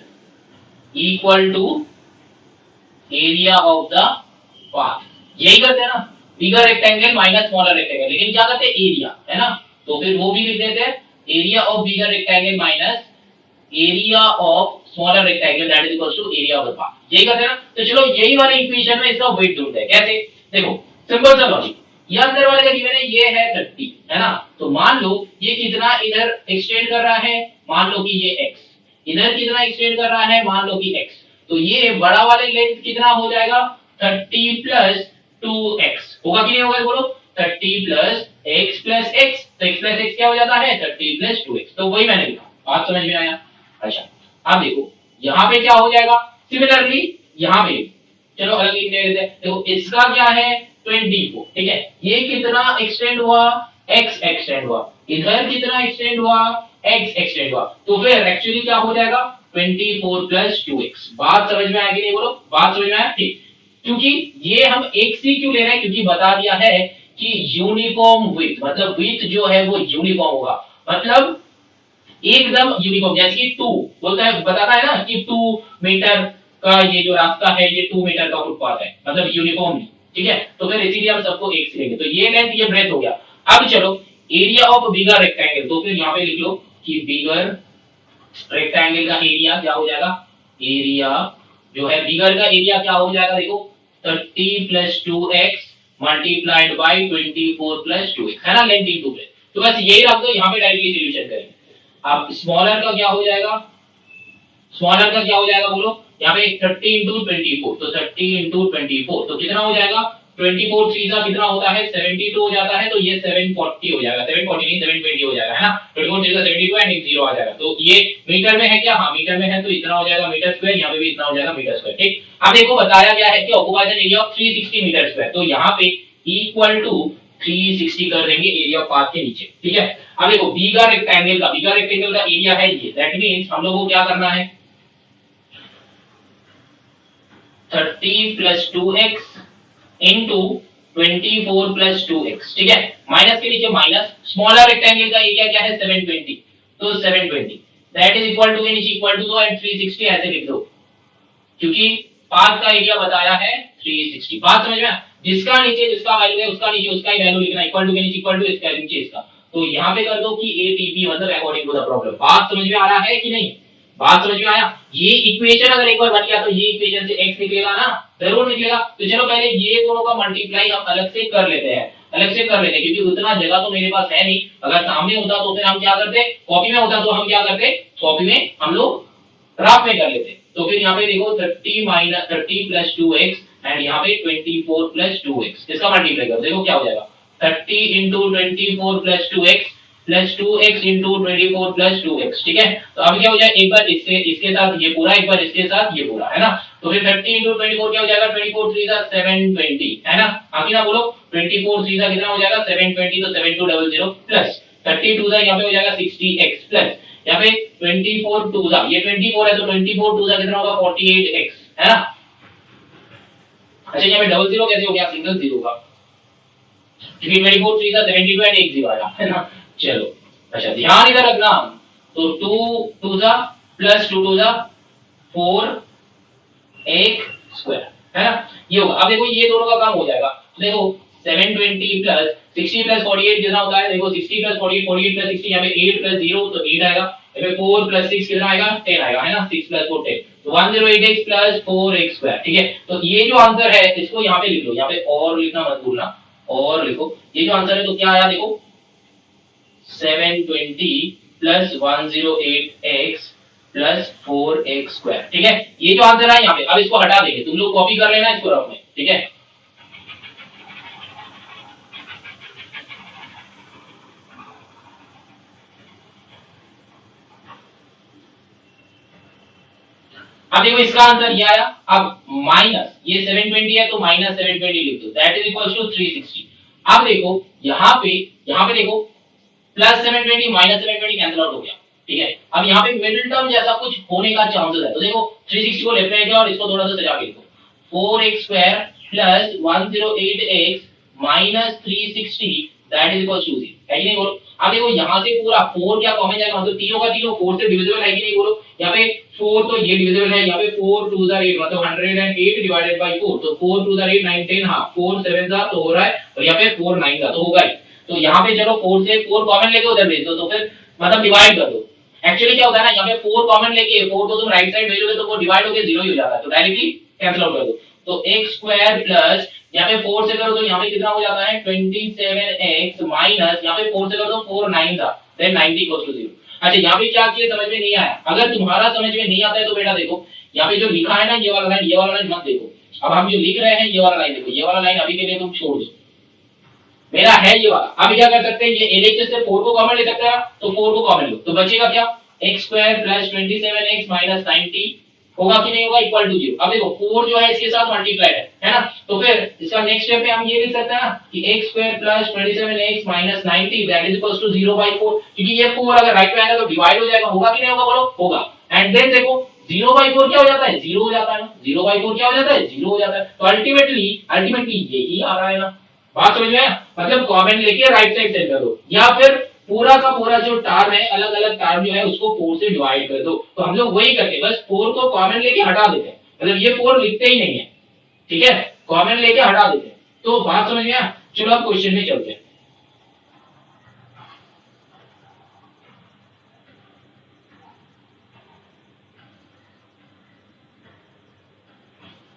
equal to area of the path. यही करते हैं ना, bigger rectangle minus smaller rectangle, लेकिन क्या करते हैं एरिया, है ना, तो फिर वो भी लिख देते हैं area of bigger rectangle minus area of smaller rectangle that is equal to area of the path. यही करते हैं ना। तो चलो यही वाले इक्वेशन में इसका वेट ढूंढते हैं। कैसे? देखो सिंपल सा लॉजिक, ये अंदर वाले का गिवन है, ये है 30, है ना, तो मान लो ये कितना इधर एक्सटेंड कर रहा है, मान लो कि ये x, इधर कितना एक्सटेंड कर रहा है, मान लो कि x, तो ये बड़ा वाले लेंथ कितना हो जाएगा 30 प्लस 2x होगा कि नहीं होगा, बोलो 30 प्लस x प्लस x, तो x प्लस x क्या हो जाता है 30 प्लस 2x, तो वही मैंने लिखा। बात समझ में आया? अच्छा अब देखो यहाँ पे क्या हो जाएगा, सिमिलरली यहाँ पे चलो अलग लिख देते हैं। देखो इसका क्या है 24, ठीक है, ये कितना एक्सटेंड हुआ x एक्सटेंड हुआ, इधर कितना एक्सटेंड हुआ x एक्सटेंड हुआ, तो फिर एक्चुअली क्या हो जाएगा 24 प्लस 2x। बात समझ में आएगी नहीं, बोलो बात समझ में आया? ठीक, क्योंकि ये हम एक सी क्यों ले रहे हैं, क्योंकि बता दिया है कि यूनिफॉर्म विड्थ, मतलब विड्थ जो है वो यूनिफॉर्म होगा, मतलब एकदम यूनिफॉर्म, जैसे कि 2 बोलता है, बताता है ना कि 2 मीटर का ये जो रास्ता है ये 2 मीटर का फुटपाथ है, मतलब यूनिफॉर्म, ठीक है, तो फिर इसीलिए हम सबको एक से लेंगे। तो ये लेंथ ये ब्रेथ हो गया। अब चलो एरिया ऑफ बिगर रेक्टेंगल, तो फिर यहाँ पे लिख लो कि बिगर रेक्टेंगल का एरिया क्या हो जाएगा, एरिया जो है बिगर का एरिया क्या हो जाएगा, देखो 30 plus 2x multiplied by 24 plus 2x, है ना, लेंथ इंटू ब्रेथ। तो बस यही रख दो, यहाँ पे डायरेक्टली सॉल्यूशन करेंगे। अब स्मॉलर का क्या हो जाएगा, स्मॉलर का क्या हो जाएगा बोलो, यहाँ पे 30 इंटू 24, तो 30 इंटू 24 तो कितना हो जाएगा, 24 3 का कितना होता है 72 हो जाता है, तो ये 740 हो जाएगा, 740 नहीं 720 हो जाएगा, है ना, 24 3 का 72 एंड 0 आ जाएगा। तो ये मीटर में है क्या, हाँ मीटर में है, तो इतना हो जाएगा मीटर स्क्वायर, यहाँ पे भी इतना हो जाएगा मीटर स्क्वायर। ठीक, अब देखो बताया गया है कि occupied area of 360 metre square, तो यहाँ पे इक्वल टू 360 कर देंगे एरिया ऑफ पाथ के नीचे। ठीक है, अब देखो बिगर रेक्टेंगल का एरिया है ये, दैट मींस हम लोगों को क्या करना है 30 plus 2x into 24 plus 2x, ठीक है, माइनस के नीचे माइनस, स्मॉलर रेक्टेंगल का एरिया क्या है 720, तो 720 दैट इज इक्वल टू के नीचे इक्वल टू दो एंड 360 ऐसे लिख दो, क्योंकि पाथ का एरिया बताया है 360। बात समझ में? जिसका नीचे जिसका वैल्यू है उसका नीचे उसका ही वैल्यू लिखना, इक्वल टू के नीचे इक्वल टू, इसका नीचे इसका, तो यहाँ पे कर दो कि एटीपी मतलब अकॉर्डिंग टू द प्रॉब्लम। बात समझ में आ रहा है कि नहीं? बात समझ में आया? ये इक्वेशन अगर एक बार बन गया तो ये इक्वेशन से x निकलेगा ना, जरूर निकलेगा। तो चलो पहले ये दोनों का मल्टीप्लाई हम अलग से कर लेते हैं, क्योंकि उतना जगह तो मेरे पास है नहीं, अगर सामने होता तो फिर हम क्या करते, कॉपी में होता तो हम क्या करते, कॉपी में हम लोग ग्राफ में कर लेते। तो फिर यहाँ पे देखो 30 प्लस 2x एंड यहाँ पे 24 प्लस 2x, इसका मल्टीप्लाई करो, देखो क्या हो जाएगा 30 into 24 plus 2x plus 2x into 24 plus 2x। ठीक है, तो अब क्या हो जाएगा, एक बार इसके साथ ये पूरा, एक बार इसके साथ ये पूरा, है ना, तो फिर 30 इंटू 24 क्या हो जाएगा, 24 3 जा 720, है ना, आगे ना बोलो 24 3 जा कितना हो जाएगा 720, तो 7200 प्लस 32 जा यहाँ पे हो जाएगा 60x प्लस यहाँ पे 24 2 जा, ये 24 है तो 24 2 जा कितना होगा 48x, है ना। अच्छा यहाँ पे डबल जीरो कैसे हो गया, सिंगल जीरो का, क्योंकि 24 3 जा 72 एंड एक जीरो आया, है ना। चलो अच्छा ध्यान इधर रखना, तो 2 2 जा प्लस 2 2 जा 4 एक स्क्वायर, है ना, ये होगा। अब देखो ये दोनों का काम हो जाएगा, तो देखो 720 प्लस 60 प्लस 48 कितना होता है, देखो 60 प्लस 48 48 प्लस 60, यहाँ पे 8 प्लस 0 तो 8 आएगा, यहाँ पे 4 प्लस 6 कितना आएगा 10 आएगा, है ना, 6 प्लस 4 10, तो 108x प्लस 4x स्क्वायर। ठीक है, तो ये जो आंसर है इसको यहाँ पे लिख लो, यहाँ पे और लिखना मत भूलना, और लिखो ये जो आंसर है तो क्या आया, देखो 720 plus 108x plus 4x square. ठीक है, ये जो आंसर है यहाँ पे, अब इसको हटा देंगे, तुम लोग कॉपी कर लेना इसको रफ में। ठीक है, अब देखो इसका आंसर ये आया। अब माइनस ये 720 है तो माइनस 720 लिख दो, दैट इज इक्वल टू 360। अब देखो यहाँ पे देखो प्लस 720 माइनस 720 कैंसिल आउट हो गया। ठीक है, अब यहाँ पे मिडिल टर्म जैसा कुछ होने का चांसेस है, तो देखो 360 को लेफ्ट में किया और इसको थोड़ा सा सजा के लिखो, 4x square plus 108x minus 360 that is equal to 0 है कि नहीं बोलो। अब देखो यहाँ से पूरा 4 क्या कॉमन जाएगा, मतलब तीनों का तीनों 4 से डिविजिबल है कि नहीं बोलो। यहाँ पे 4 तो ये डिविजिबल है, यहाँ पे 4 2 जा 8 मतलब 108 डिवाइडेड बाय 4, तो 4 2 जा 8 9 10 हां 4 7 जा तो हो रहा है, और यहाँ पे 4 9 जा तो होगा ही। तो यहाँ पे चलो 4 से 4 कॉमन लेके उधर भेज दो, तो फिर मतलब डिवाइड कर दो। एक्चुअली क्या होता है ना, यहाँ पे 4 कॉमन लेके 4 को तुम राइट साइड भेजोगे तो वो डिवाइड होके 0 ही हो जाता है, तो डायरेक्टली कैंसिल आउट कर दो। तो x स्क्वायर प्लस यहाँ पे 4 से करो तो यहाँ पे कितना हो जाता है 27x माइनस यहाँ पे 4 से करो तो 4 9 था देन 90 इक्वल्स टू 0। अच्छा यहाँ पे क्या किया समझ में नहीं आया, अगर तुम्हारा समझ में नहीं आता है तो बेटा देखो यहाँ पे जो लिखा है ना ये वाला लाइन, ये वाला लाइन मत देखो। अब हम जो लिख रहे हैं ये वाला लाइन देखो, ये वाला लाइन अभी के लिए तुम छोड़ दो, मेरा है ये वाला। अब क्या कर सकते हैं, ये LHS से 4 को कॉमन ले सकते हैं, तो 4 को कॉमन लो तो बचेगा क्या x square plus 27x minus 90 होगा कि नहीं होगा, इक्वल टू 0। अब देखो 4 जो है इसके साथ मल्टीप्लाई है ना, तो फिर इसका नेक्स्ट स्टेप पे हम ये लिख सकते हैं ना कि x square plus 27x minus 90 that is equal to 0 by 4, क्योंकि ये 4 अगर राइट में आएगा तो डिवाइड हो जाएगा, होगा कि नहीं होगा बोलो, होगा। एंड देन देखो 0 बाय 4 क्या हो जाता है, 0 हो जाता है ना, 0 बाय 4 क्या हो जाता है, 0 हो जाता है। तो अल्टीमेटली यही आ रहा है ना, बात समझ में आया। मतलब कॉमन लेके राइट साइड सेट कर दो, या फिर पूरा का पूरा जो टर्म है अलग अलग टर्म जो है उसको 4 से डिवाइड कर दो। तो हम लोग वही करते हैं, बस 4 को कॉमन लेके हटा देते हैं, मतलब ये 4 लिखते ही नहीं है, ठीक है, कॉमन लेके हटा देते हैं। तो बात समझ में आया। चलो अब क्वेश्चन में चलते हैं।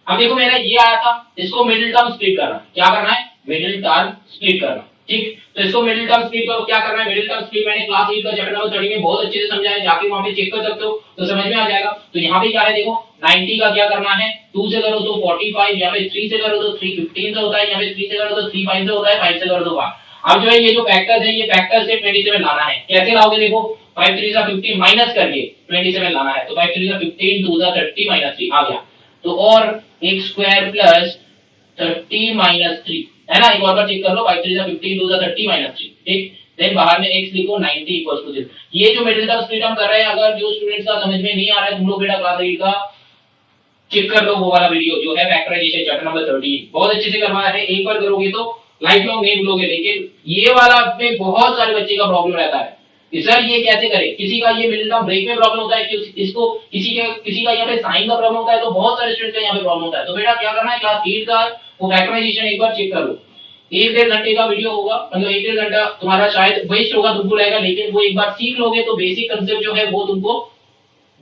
अब देखो मेरा ये आया था, इसको मिडिल टर्म स्प्लिट करना, क्या करना है, मिडिल टर्म स्प्लिट करना, ठीक। तो इसको मिडिल टर्म स्प्लिट करो, क्या करना है, मिडिल टर्म स्प्लिट मैंने क्लास 8 का चैप्टर नंबर 30 में बहुत अच्छे से समझाया है, जाके वहां पे चेक कर सकते हो तो समझ में आ जाएगा। तो यहाँ पे क्या है देखो 90 का क्या करना है, 2 से करो तो 45, यहाँ पे 3 से करो तो 3 15 से होता है, यहाँ पे 3 से करो तो 3 5 से होता है, 5 से करो तो 1। अब जो है ये जो फैक्टर्स है ये फैक्टर से 27 लाना है, कैसे लाओगे देखो 5 3 जा 15 माइनस करके 27 लाना है, तो 5 3 जा 15 2 जा 30 माइनस 3 आ गया। तो और x स्क्वायर प्लस 30 माइनस 3 है ना, एक और बार चेक कर लो 5 3 जा 15 2 जा 30 माइनस 3, ठीक। देन बाहर में x लिखो 90 इक्वल्स टू 0। ये जो मिडिल टर्म स्प्लिट हम कर रहे हैं, अगर जो स्टूडेंट्स का समझ में नहीं आ रहा है तुम लोग बेटा क्लास 8 का चेक कर लो, वो वाला वीडियो जो है फैक्टराइजेशन चैप्टर नंबर 30 बहुत अच्छे से करवाया है, एक बार करोगे तो लाइफ लॉन्ग नहीं भूलोगे। लेकिन ये वाला में बहुत सारे बच्चे का प्रॉब्लम रहता है कि सर ये कैसे करें, किसी का ये मिडिल टर्म ब्रेक में प्रॉब्लम होता है, कि इसको किसी का यहाँ पे साइन का प्रॉब्लम होता है, तो बहुत सारे स्टूडेंट्स का यहाँ पे प्रॉब्लम होता है। तो बेटा क्या करना है, क्लास 8 का वो फैक्टराइजेशन एक बार चेक कर लो, 1-1.5 घंटे का वीडियो होगा, मतलब 1-1.5 घंटा तुम्हारा शायद वेस्ट होगा तुमको लगेगा, लेकिन वो एक बार सीख लोगे तो बेसिक कांसेप्ट जो है वो तुमको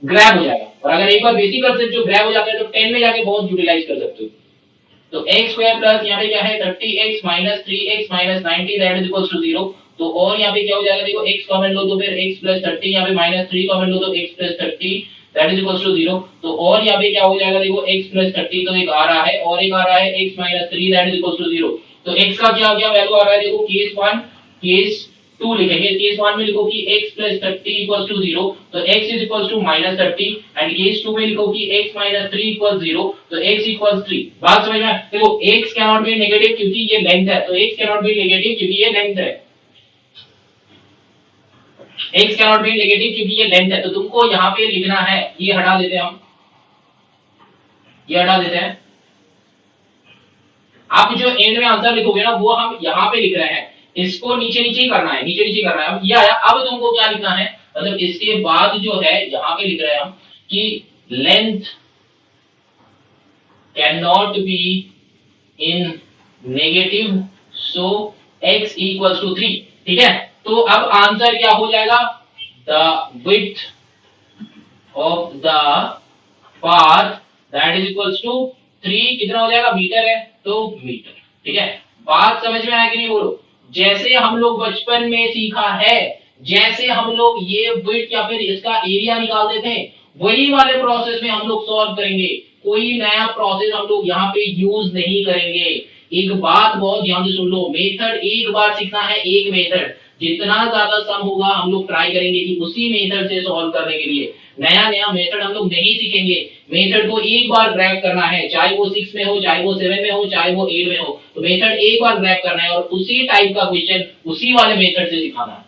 ग्रैब हो जाएगा। और अगर एक बार बेसिक कांसेप्ट जो ग्रैब हो जाता है तो 10 में जाके बहुत यूटिलाइज कर सकते हो। तो x स्क्वायर प्लस यहाँ पे क्या है 30x minus 3x minus 90 that is equals to 0। तो और यहाँ पे क्या हो जाएगा देखो x कॉमन लो तो फिर x प्लस 30, यहाँ पे माइनस 3 कॉमन लो तो x plus 30 that is equals to 0। तो और यहाँ पे क्या हो जाएगा देखो x प्लस 30 तो एक आ रहा है, और एक आ रहा है x minus 3 that is equals to 0। तो x का क्या वैल्यू आ रहा है देखो, केस 1 केस 2 लिखेंगे, केस 1 में लिखो कि x प्लस 30 इक्वल्स टू 0, तो x is equals to minus 30, and case 2 में लिखो कि x माइनस 3 इक्वल्स 0, तो x इक्वल्स 3। बात समझ में? देखो x can not B negative क्योंकि ये लेंथ है, तो x can not B negative क्योंकि ये लेंथ है, x can not B negative क्योंकि ये लेंथ है। तो तुमको यहाँ पे लिखना है, ये हटा देते हैं हम, ये हटा देते हैं। आप जो एंड में आंसर लिखोगे ना वो हम यहाँ पे लिख रहे हैं, इसको नीचे नीचे ही करना है, नीचे नीचे करना है। अब ये आया, अब तुमको क्या लिखना है, मतलब इसके बाद जो है यहाँ पे लिख रहे हैं हम कि length can not be in negative so x equals to 3, ठीक है। तो अब आंसर क्या हो जाएगा, the width of the path that is equals to 3, कितना हो जाएगा, मीटर है तो मीटर, ठीक है। बात समझ में आया कि नहीं बोलो। जैसे हम लोग बचपन में सीखा है, जैसे हम लोग ये विड्थ या फिर इसका एरिया निकालते थे, वही वाले प्रोसेस में हम लोग सॉल्व करेंगे। कोई नया प्रोसेस हम लोग यहाँ पे यूज नहीं करेंगे। एक बात बहुत ध्यान से सुन लो, मेथड एक बार सीखना है, एक मेथड, जितना ज्यादा सम होगा हम लोग ट्राई करेंगे कि उसी मेथड से सॉल्व करने के लिए। नया नया मेथड हम लोग नहीं सीखेंगे, मेथड को एक बार ग्रैब करना है, चाहे वो 6 में हो, चाहे वो 7 में हो, चाहे वो 8 में हो, तो मेथड एक बार ग्रैब करना है और उसी टाइप का क्वेश्चन उसी वाले मेथड से सिखाना है,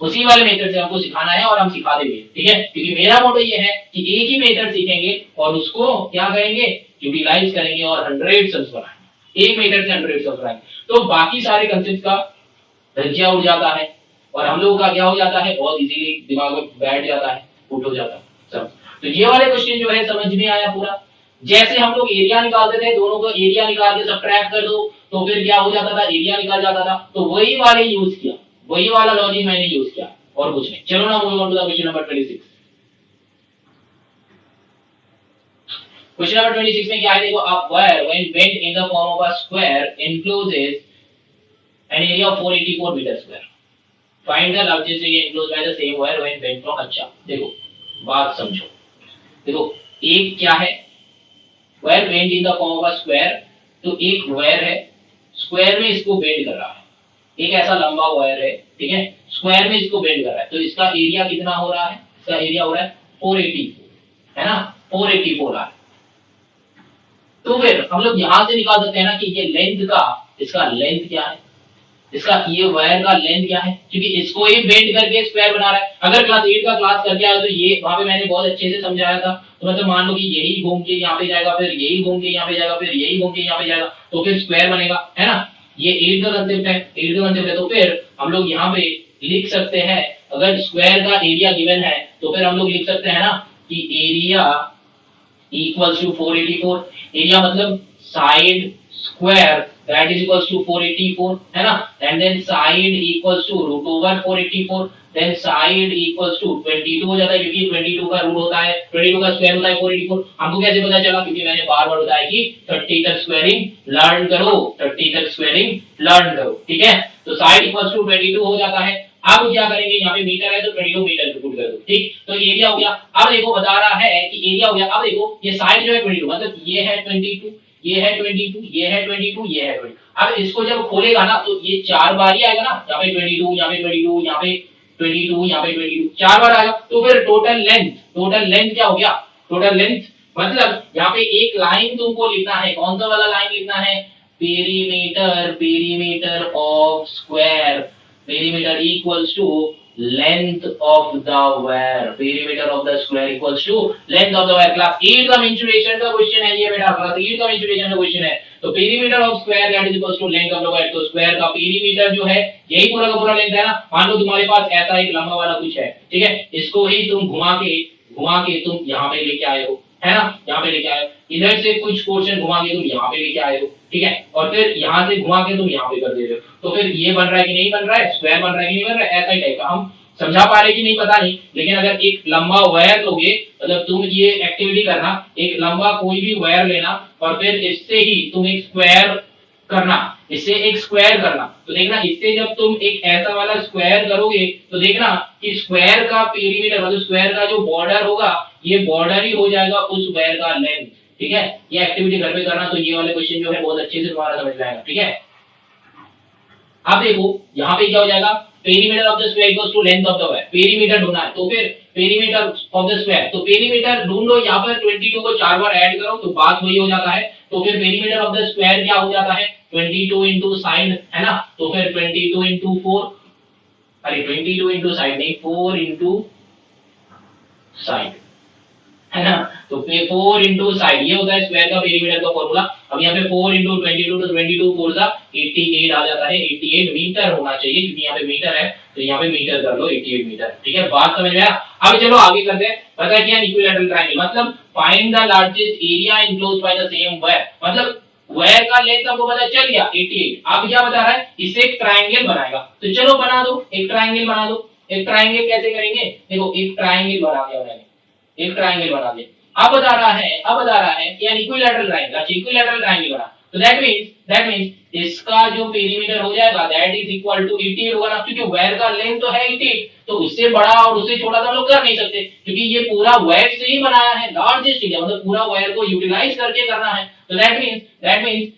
उसी वाले मेथड से हमको सिखाना है और हम सिखा देंगे, ठीक है। क्योंकि मेरा मोटो ये है कि एक ही मेथड सीखेंगे और उसको क्या करेंगे, यूटिलाइज करेंगे और 100 सम्स बनाएंगे, एक मेथड से 100 सम्स बनाएंगे। तो बाकी सारे कंसेप्ट का धज्जियां उड़ जाता है, और हम लोगों का क्या हो जाता है, बहुत इजीली दिमाग में बैठ जाता है, पुट हो जाता है सब। तो ये वाले क्वेश्चन जो है समझ में आया पूरा। जैसे हम लोग एरिया निकालते थे, दोनों को एरिया निकाल के सब्ट्रैक्ट कर दो, तो फिर क्या हो जाता था, एरिया निकाल जाता था। तो वही वाले यूज किया, वही वाला लॉजिक मैंने यूज किया, और कुछ नहीं। चलो ना, move on to the question number 26। क्वेश्चन नंबर 26 में क्या है, देखो, a wire when bent in the form of a square encloses an area of 484 meter square. Find the largest area enclosed by the same wire when bent from। अच्छा देखो, बात समझो। देखो, एक क्या है, wire bend in the form of a square. तो एक वायर है, स्क्वायर में इसको बेंड कर रहा है, एक ऐसा लंबा वायर है, ठीक है, स्क्वायर में इसको बेंड कर रहा है। तो इसका एरिया कितना हो रहा है, इसका एरिया हो रहा है 484, है ना, 484 आ रहा है। तो फिर हम लोग यहां से निकाल सकते हैं ना कि ये लेंथ का, इसका लेंथ क्या है, इसका ये वायर का लेंथ क्या है, क्योंकि इसको ही बेंड करके स्क्वायर बना रहा है। अगर क्लास 8 का क्लास करके आए तो ये वहां पे मैंने बहुत अच्छे से समझाया था। तो मतलब मान लो कि यही घूम के यहाँ पे जाएगा, फिर यही घूम के यहाँ पे जाएगा, फिर यही घूम के यहाँ पे जाएगा, तो फिर स्क्वायर बनेगा, है ना। ये 8 का कंसेप्ट है, 8 का कंसेप्ट है। तो फिर हम लोग यहाँ पे लिख सकते हैं, अगर स्क्वायर का एरिया गिवन है तो फिर हम लोग लिख सकते हैं ना कि एरिया इक्वल्स टू 484। एरिया मतलब side square that is equals to 484, है ना। and then side equals to root over 484, then side equals to 22 हो जाता है, क्योंकि 22 का रूट होता है, 22 का स्क्वायर होता है 484। हमको कैसे पता चला, क्योंकि मैंने बार बार बताया कि 30 तक स्क्वायरिंग लर्न करो, 30 तक स्क्वायरिंग लर्न करो, ठीक है। तो साइड इक्वल्स टू 22 हो जाता है। अब क्या करेंगे, यहाँ पे मीटर है तो 22 मीटर पे पुट कर दो, ठीक। तो एरिया हो गया। अब देखो बता रहा है कि एरिया हो गया। अब देखो ये साइड जो है 22, मतलब ये है 22, ये है 22, ये है 22, ये है 22। अब इसको जब खोलेगा ना तो ये 4 बार ही आएगा ना, यहाँ पे 22, यहाँ पे 22, यहाँ पे 22, यहाँ पे 22, 4 बार आएगा। तो फिर टोटल लेंथ क्या हो गया, टोटल लेंथ मतलब यहाँ पे एक लाइन तुमको लिखना है, कौन सा वाला लाइन लिखना है, perimeter, perimeter of square, perimeter equals to length of the wire, perimeter of the square equals to length of the wire। Class 8 का मेंसुरेशन का क्वेश्चन है ये बेटा, क्लास 8 का मेंसुरेशन का क्वेश्चन है। तो perimeter of square that is equals to length of the wire. तो स्क्वायर का पेरीमीटर जो है यही पूरा का पूरा लेंथ है ना। मान लो तुम्हारे पास ऐसा एक लंबा वाला कुछ है, ठीक है, इसको ही तुम घुमा के तुम यहाँ पे लेके आए हो, है ना, यहाँ पे लेके आए हो। इधर से कुछ पोर्शन घुमा के तुम यहाँ पे लेके आए हो, ठीक है, और फिर यहाँ से घुमा के तुम यहाँ पे कर दे रहे हो। तो फिर ये बन रहा है कि नहीं बन रहा है, स्क्वायर बन रहा है कि नहीं बन रहा है, ऐसा ही टाइप का। हम समझा पा रहे कि नहीं पता नहीं, लेकिन अगर एक लंबा वायर लोगे, मतलब तुम ये एक्टिविटी करना, एक लंबा कोई भी वायर लेना और फिर इससे ही तुम एक स्क्वायर करना, इससे एक स्क्वायर करना। तो देखना, इससे जब तुम एक ऐसा वाला स्क्वायर करोगे तो देखना कि स्क्वायर का पेरीमीटर मतलब स्क्वायर का जो बॉर्डर होगा, ये बॉर्डर ही हो जाएगा उस वायर का लेंथ, ठीक है। ये एक्टिविटी घर पे करना, तो ये वाले क्वेश्चन जो है बहुत अच्छे से तुम्हारा समझ में आएगा, ठीक है। अब देखो यहाँ पे क्या हो जाएगा, perimeter of the square equals to length of the wire. Perimeter ढूंढना है तो फिर पेरीमीटर ऑफ द स्क्वायर, तो पेरीमीटर ढूंढो, यहाँ पर 22 को 4 बार ऐड करो तो बात वही हो जाता है। तो फिर पेरीमीटर ऑफ द स्क्वायर क्या हो जाता है, 22 इंटू साइड, है ना। तो फिर 22 इंटू 4, अरे 22 इंटू साइड नहीं, 4 इंटू साइड, है ना। तो 4 इंटू साइड ये होता है स्क्वायर का पेरीमीटर का फॉर्मूला। अब यहाँ पे 4 इंटू 22 तो 22 4 सा 88 आ जाता है। 88 मीटर होना चाहिए, क्योंकि यहाँ पे मीटर है तो यहाँ पे मीटर कर लो, 88 मीटर, ठीक है। बात समझ में आया। अब चलो आगे करते हैं। पता क्या, इक्विलैटरल ट्रायंगल मतलब find the largest area enclosed by the same wire. मतलब वायर का लेंथ हमको पता चल गया 88। अब क्या बता रहा है, इससे एक ट्रायंगल बनाएगा। तो चलो बना दो, एक ट्रायंगल बना दो। एक ट्रायंगल कैसे करेंगे, देखो एक ट्रायंगल बना दिया मैंने, एक ट्रायंगल बना दिया। अब बता रहा है कि an equilateral triangle, equilateral triangle बना। तो दैट मींस इसका जो पेरीमीटर हो जाएगा दैट इज इक्वल टू 88 होगा ना, क्योंकि वायर का लेंथ तो है 88, तो उससे बड़ा और उससे छोटा तो हम लोग कर नहीं सकते, क्योंकि ये पूरा वायर से ही बनाया है। लार्जेस्ट एरिया मतलब पूरा वायर को यूटिलाइज करके करना है। तो that means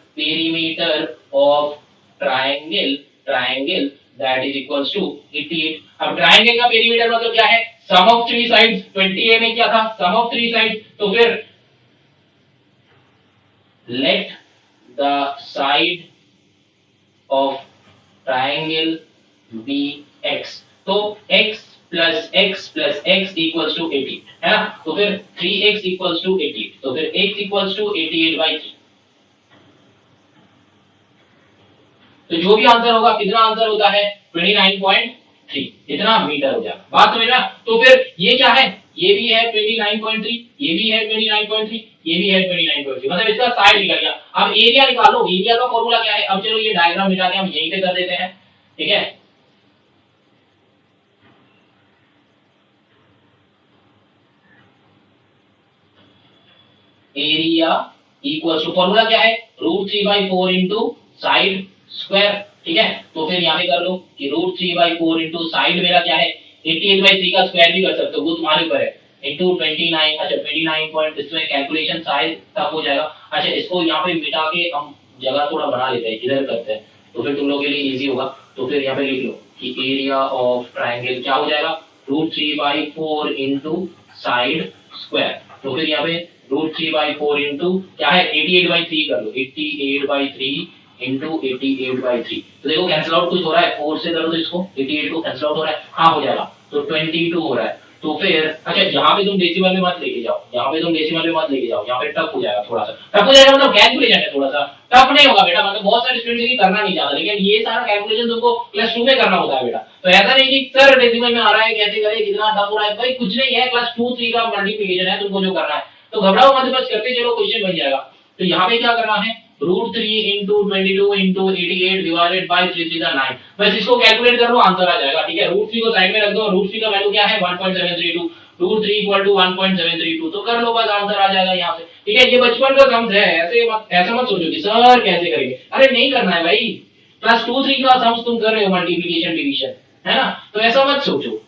perimeter of triangle that is equals to 88। अब ट्रायंगल का पेरीमीटर मतलब क्या है, सम ऑफ 3 साइड्स। 20a में क्या था, सम ऑफ 3 साइड्स। तो फिर let the side of triangle be x। तो x plus x plus x equals to 88, है ना। तो फिर 3x equals to 88, तो फिर x equals to 88 by 3। तो जो भी आंसर होगा, कितना आंसर होता है 29.3, इतना मीटर हो जाएगा। बात समझ में? तो फिर ये क्या है, ये भी है 29.3, ये भी है 29.3, ये भी है 29.3, मतलब इसका साइड निकल गया। अब एरिया निकालो, एरिया का फॉर्मूला क्या है? अब चलो ये डायग्राम मिटा के हम यहीं पे कर देते हैं, ठीक है। एरिया इक्वल टू, फॉर्मूला क्या है, √3/4 इंटू साइड स्क्वायर, ठीक है। तो फिर यहाँ पे कर लो कि √3/4 इंटू साइड मेरा क्या है 88/3 का स्क्वायर भी कर सकते हो, वो तुम्हारे ऊपर है, इंटू 29। अच्छा 29 पॉइंट, इसमें कैलकुलेशन साइज तक हो जाएगा। अच्छा इसको यहाँ पे मिटा के हम जगह थोड़ा बना लेते हैं, इधर करते हैं, तो फिर तुम लोगों के लिए इजी होगा। तो फिर यहाँ पे लिख लो कि एरिया ऑफ ट्राइंगल क्या हो जाएगा, √3/4 इंटू साइड स्क्वायर। तो फिर यहाँ पे √3/4 इंटू क्या है 88/3 कर लो, 88/3 इंटू 88/3। तो देखो कैंसिल आउट कुछ हो रहा है, 4 से करो तो इसको 88 को कैंसिल आउट हो रहा है, हाँ हो जाएगा, तो 22 हो रहा है। तो फिर अच्छा यहाँ पे तुम डेसिमल में मत लेके जाओ, यहाँ पे तुम डेसिमल में मत लेके जाओ, यहाँ पे टफ हो जाएगा थोड़ा सा, टफ हो जाएगा मतलब कैलकुलेशन है थोड़ा सा टफ नहीं होगा बेटा, मतलब बहुत सारे स्टूडेंट ये करना नहीं चाहता, लेकिन ये सारा कैलकुलेशन तुमको क्लास 2 में करना होता है बेटा। तो ऐसा नहीं कि सर डेसिमल में आ रहा है कैसे करें, कितना टफ हो रहा है, भाई कुछ नहीं है, क्लास 2 3 का मल्टीप्लिकेशन है तुमको जो करना है, तो घबराओ मत, बस करते चलो, क्वेश्चन बन जाएगा। तो यहाँ पे क्या करना है, √3 इंटू 22 इंटू 88 डिवाइडेड बाई 3 3 9, बस इसको कैलकुलेट कर लो, आंसर आ जाएगा, ठीक है। √3 को साइड में रख दो, √3 का वैल्यू क्या है 1.732, √3 इक्वल टू 1.732, तो कर लो बस, आंसर आ जाएगा यहाँ से, ठीक है। ये बचपन का सम्स है, ऐसा मत सोचो कि सर कैसे करेंगे, अरे नहीं करना है भाई, क्लास 2 3 का सम्स तुम कर रहे हो, मल्टीप्लिकेशन डिवीजन, है ना, तो ऐसा मत सोचो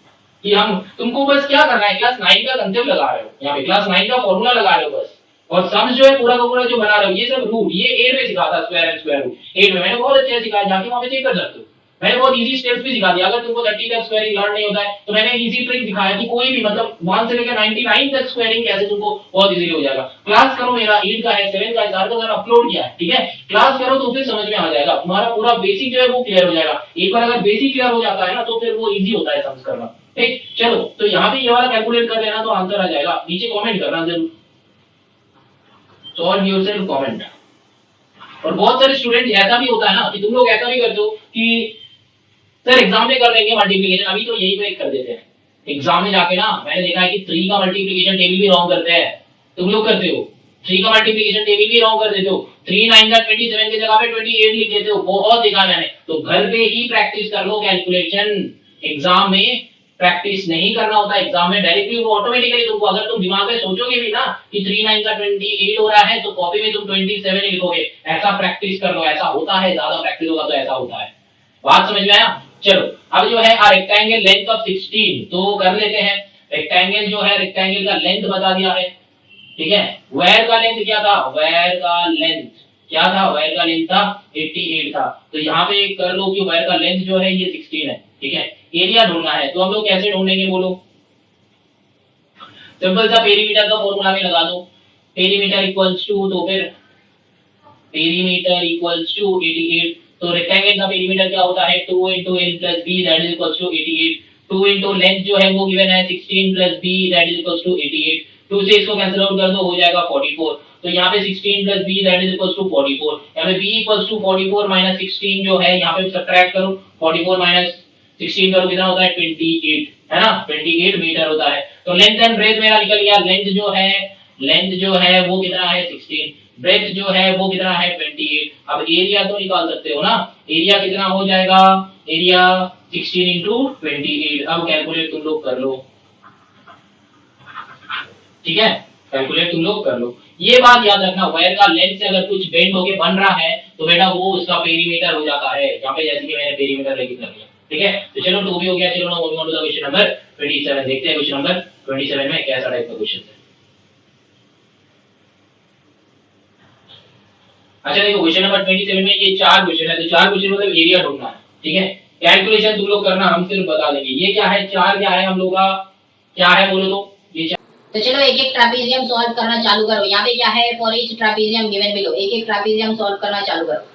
कि हम, तुमको बस क्या करना है, क्लास 9 का कंसेप्ट लगा रहे हो, यहाँ पे क्लास 9 का फॉर्मूला लगा रहे हो बस, और सम्स जो है पूरा का पूरा जो बना रहे हो, ये सब रूट, ये 8 में सिखाता स्क्वायर एंड स्क्वायर रूट, 8 में मैंने बहुत अच्छे से सिखाया, जाके वहां पे चेक कर सकते हो, मैंने बहुत इजी स्टेप्स भी सिखा दिया। अगर तुमको 30 तक स्क्वायरिंग लर्न नहीं होता है तो मैंने इजी ट्रिक दिखाया कि कोई भी मतलब 1 से लेकर 99 तक स्क्वायरिंग कैसे तुमको बहुत इजीली हो जाएगा। क्लास करो, मेरा 8 का है, 7 का है, सारा का सारा अपलोड किया है, ठीक है, क्लास करो तो फिर समझ में आ जाएगा, तुम्हारा पूरा बेसिक जो है वो क्लियर हो जाएगा। एक बार अगर बेसिक क्लियर हो जाता है ना तो फिर वो इजी होता है सम्स करना, ठीक। चलो तो यहाँ पे ये वाला कैलकुलेट कर लेना तो आंसर आ जाएगा, नीचे कमेंट करना जरूर, सॉल्व योरसेल्फ कमेंट। और बहुत सारे स्टूडेंट ऐसा भी होता है ना कि तुम लोग ऐसा भी करते हो कि सर एग्जाम में कर देंगे मल्टीप्लिकेशन, अभी तो यही पे कर देते हैं, एग्जाम में जाके ना मैंने देखा है कि 3 का मल्टीप्लिकेशन टेबल भी रॉन्ग करते हैं, तुम लोग करते हो 3 का मल्टीप्लिकेशन टेबल भी रॉन्ग कर देते हो, 3 9 का 27 की जगह पे 28 लिख देते हो, बहुत देखा मैंने। तो घर पे ही प्रैक्टिस कर लो कैलकुलेशन, एग्जाम में प्रैक्टिस नहीं करना होता, एग्जाम में डायरेक्टली वो ऑटोमेटिकली तुमको, अगर तुम दिमाग में सोचोगे भी ना कि 3 9 का 28 हो रहा है तो कॉपी में तुम 27 ही लिखोगे, ऐसा प्रैक्टिस कर लो, ऐसा होता है, ज्यादा प्रैक्टिस होगा तो ऐसा होता है। बात समझ में आया? चलो अब जो है रेक्टेंगल लेंथ ऑफ 16 तो कर लेते हैं। रेक्टेंगल जो है, रेक्टेंगल का लेंथ बता दिया है, ठीक है। वायर का लेंथ क्या था, वायर का लेंथ क्या था, वायर का लेंथ था 88 था, तो यहाँ पे कर लो कि वायर का लेंथ जो है ये 16 है, ठीक है। एरिया ढूंढना है तो हम लोग कैसे ढूंढेंगे बोलो, सिंपल सा पेरीमीटर का फॉर्मूला में लगा दो, पेरीमीटर इक्वल्स टू, तो फिर पेरीमीटर इक्वल्स टू 88, तो रेक्टेंगल का पेरीमीटर क्या होता है 2 into l plus b that is equals to 88, 2 into length जो है वो गिवन है 16 plus b that is equals to 88, 2 से इसको कैंसिल आउट कर दो हो जाएगा 44, तो यहाँ पे 16 plus b that is equals to 44, यहाँ पे b equals to 44 minus 16 जो है यहाँ पे सब्ट्रैक्ट करो, 44 minus 16 करो कितना होता है 28, है ना, 28 मीटर होता है। तो लेंथ एंड ब्रेथ मेरा निकल गया, लेंथ जो है वो कितना है 16, ब्रेथ जो है वो कितना है 28। अब एरिया तो निकाल सकते हो ना, एरिया कितना हो जाएगा, एरिया 16 into 28, अब कैलकुलेट तुम लोग कर लो, ठीक है, कैलकुलेट तुम लोग कर लो। ये बात याद रखना, वायर का लेंथ से अगर कुछ बेंड होके बन रहा है तो बेटा वो उसका पेरीमीटर हो जाता है, यहाँ पे जैसे कि मैंने पेरीमीटर लेके कर लिया, ठीक है। तो चलो 2 भी हो गया, चलो ना moving on to the question number 27, देखते हैं क्वेश्चन नंबर 27 में कैसा टाइप का क्वेश्चन है। अच्छा देखो क्वेश्चन नंबर 27 में ये 4 क्वेश्चन है, तो 4 क्वेश्चन मतलब एरिया ढूंढना है, ठीक है। कैलकुलेशन तुम लोग करना, हम सिर्फ बता देंगे। ये क्या है, 4 क्या है हम लोग का, क्या है बोलो तो, ये 4। तो चलो एक एक ट्रापेजियम सॉल्व करना चालू करो। यहाँ पे क्या है, for each trapezium given below, एक एक ट्रापेजियम सॉल्व करना चालू करो।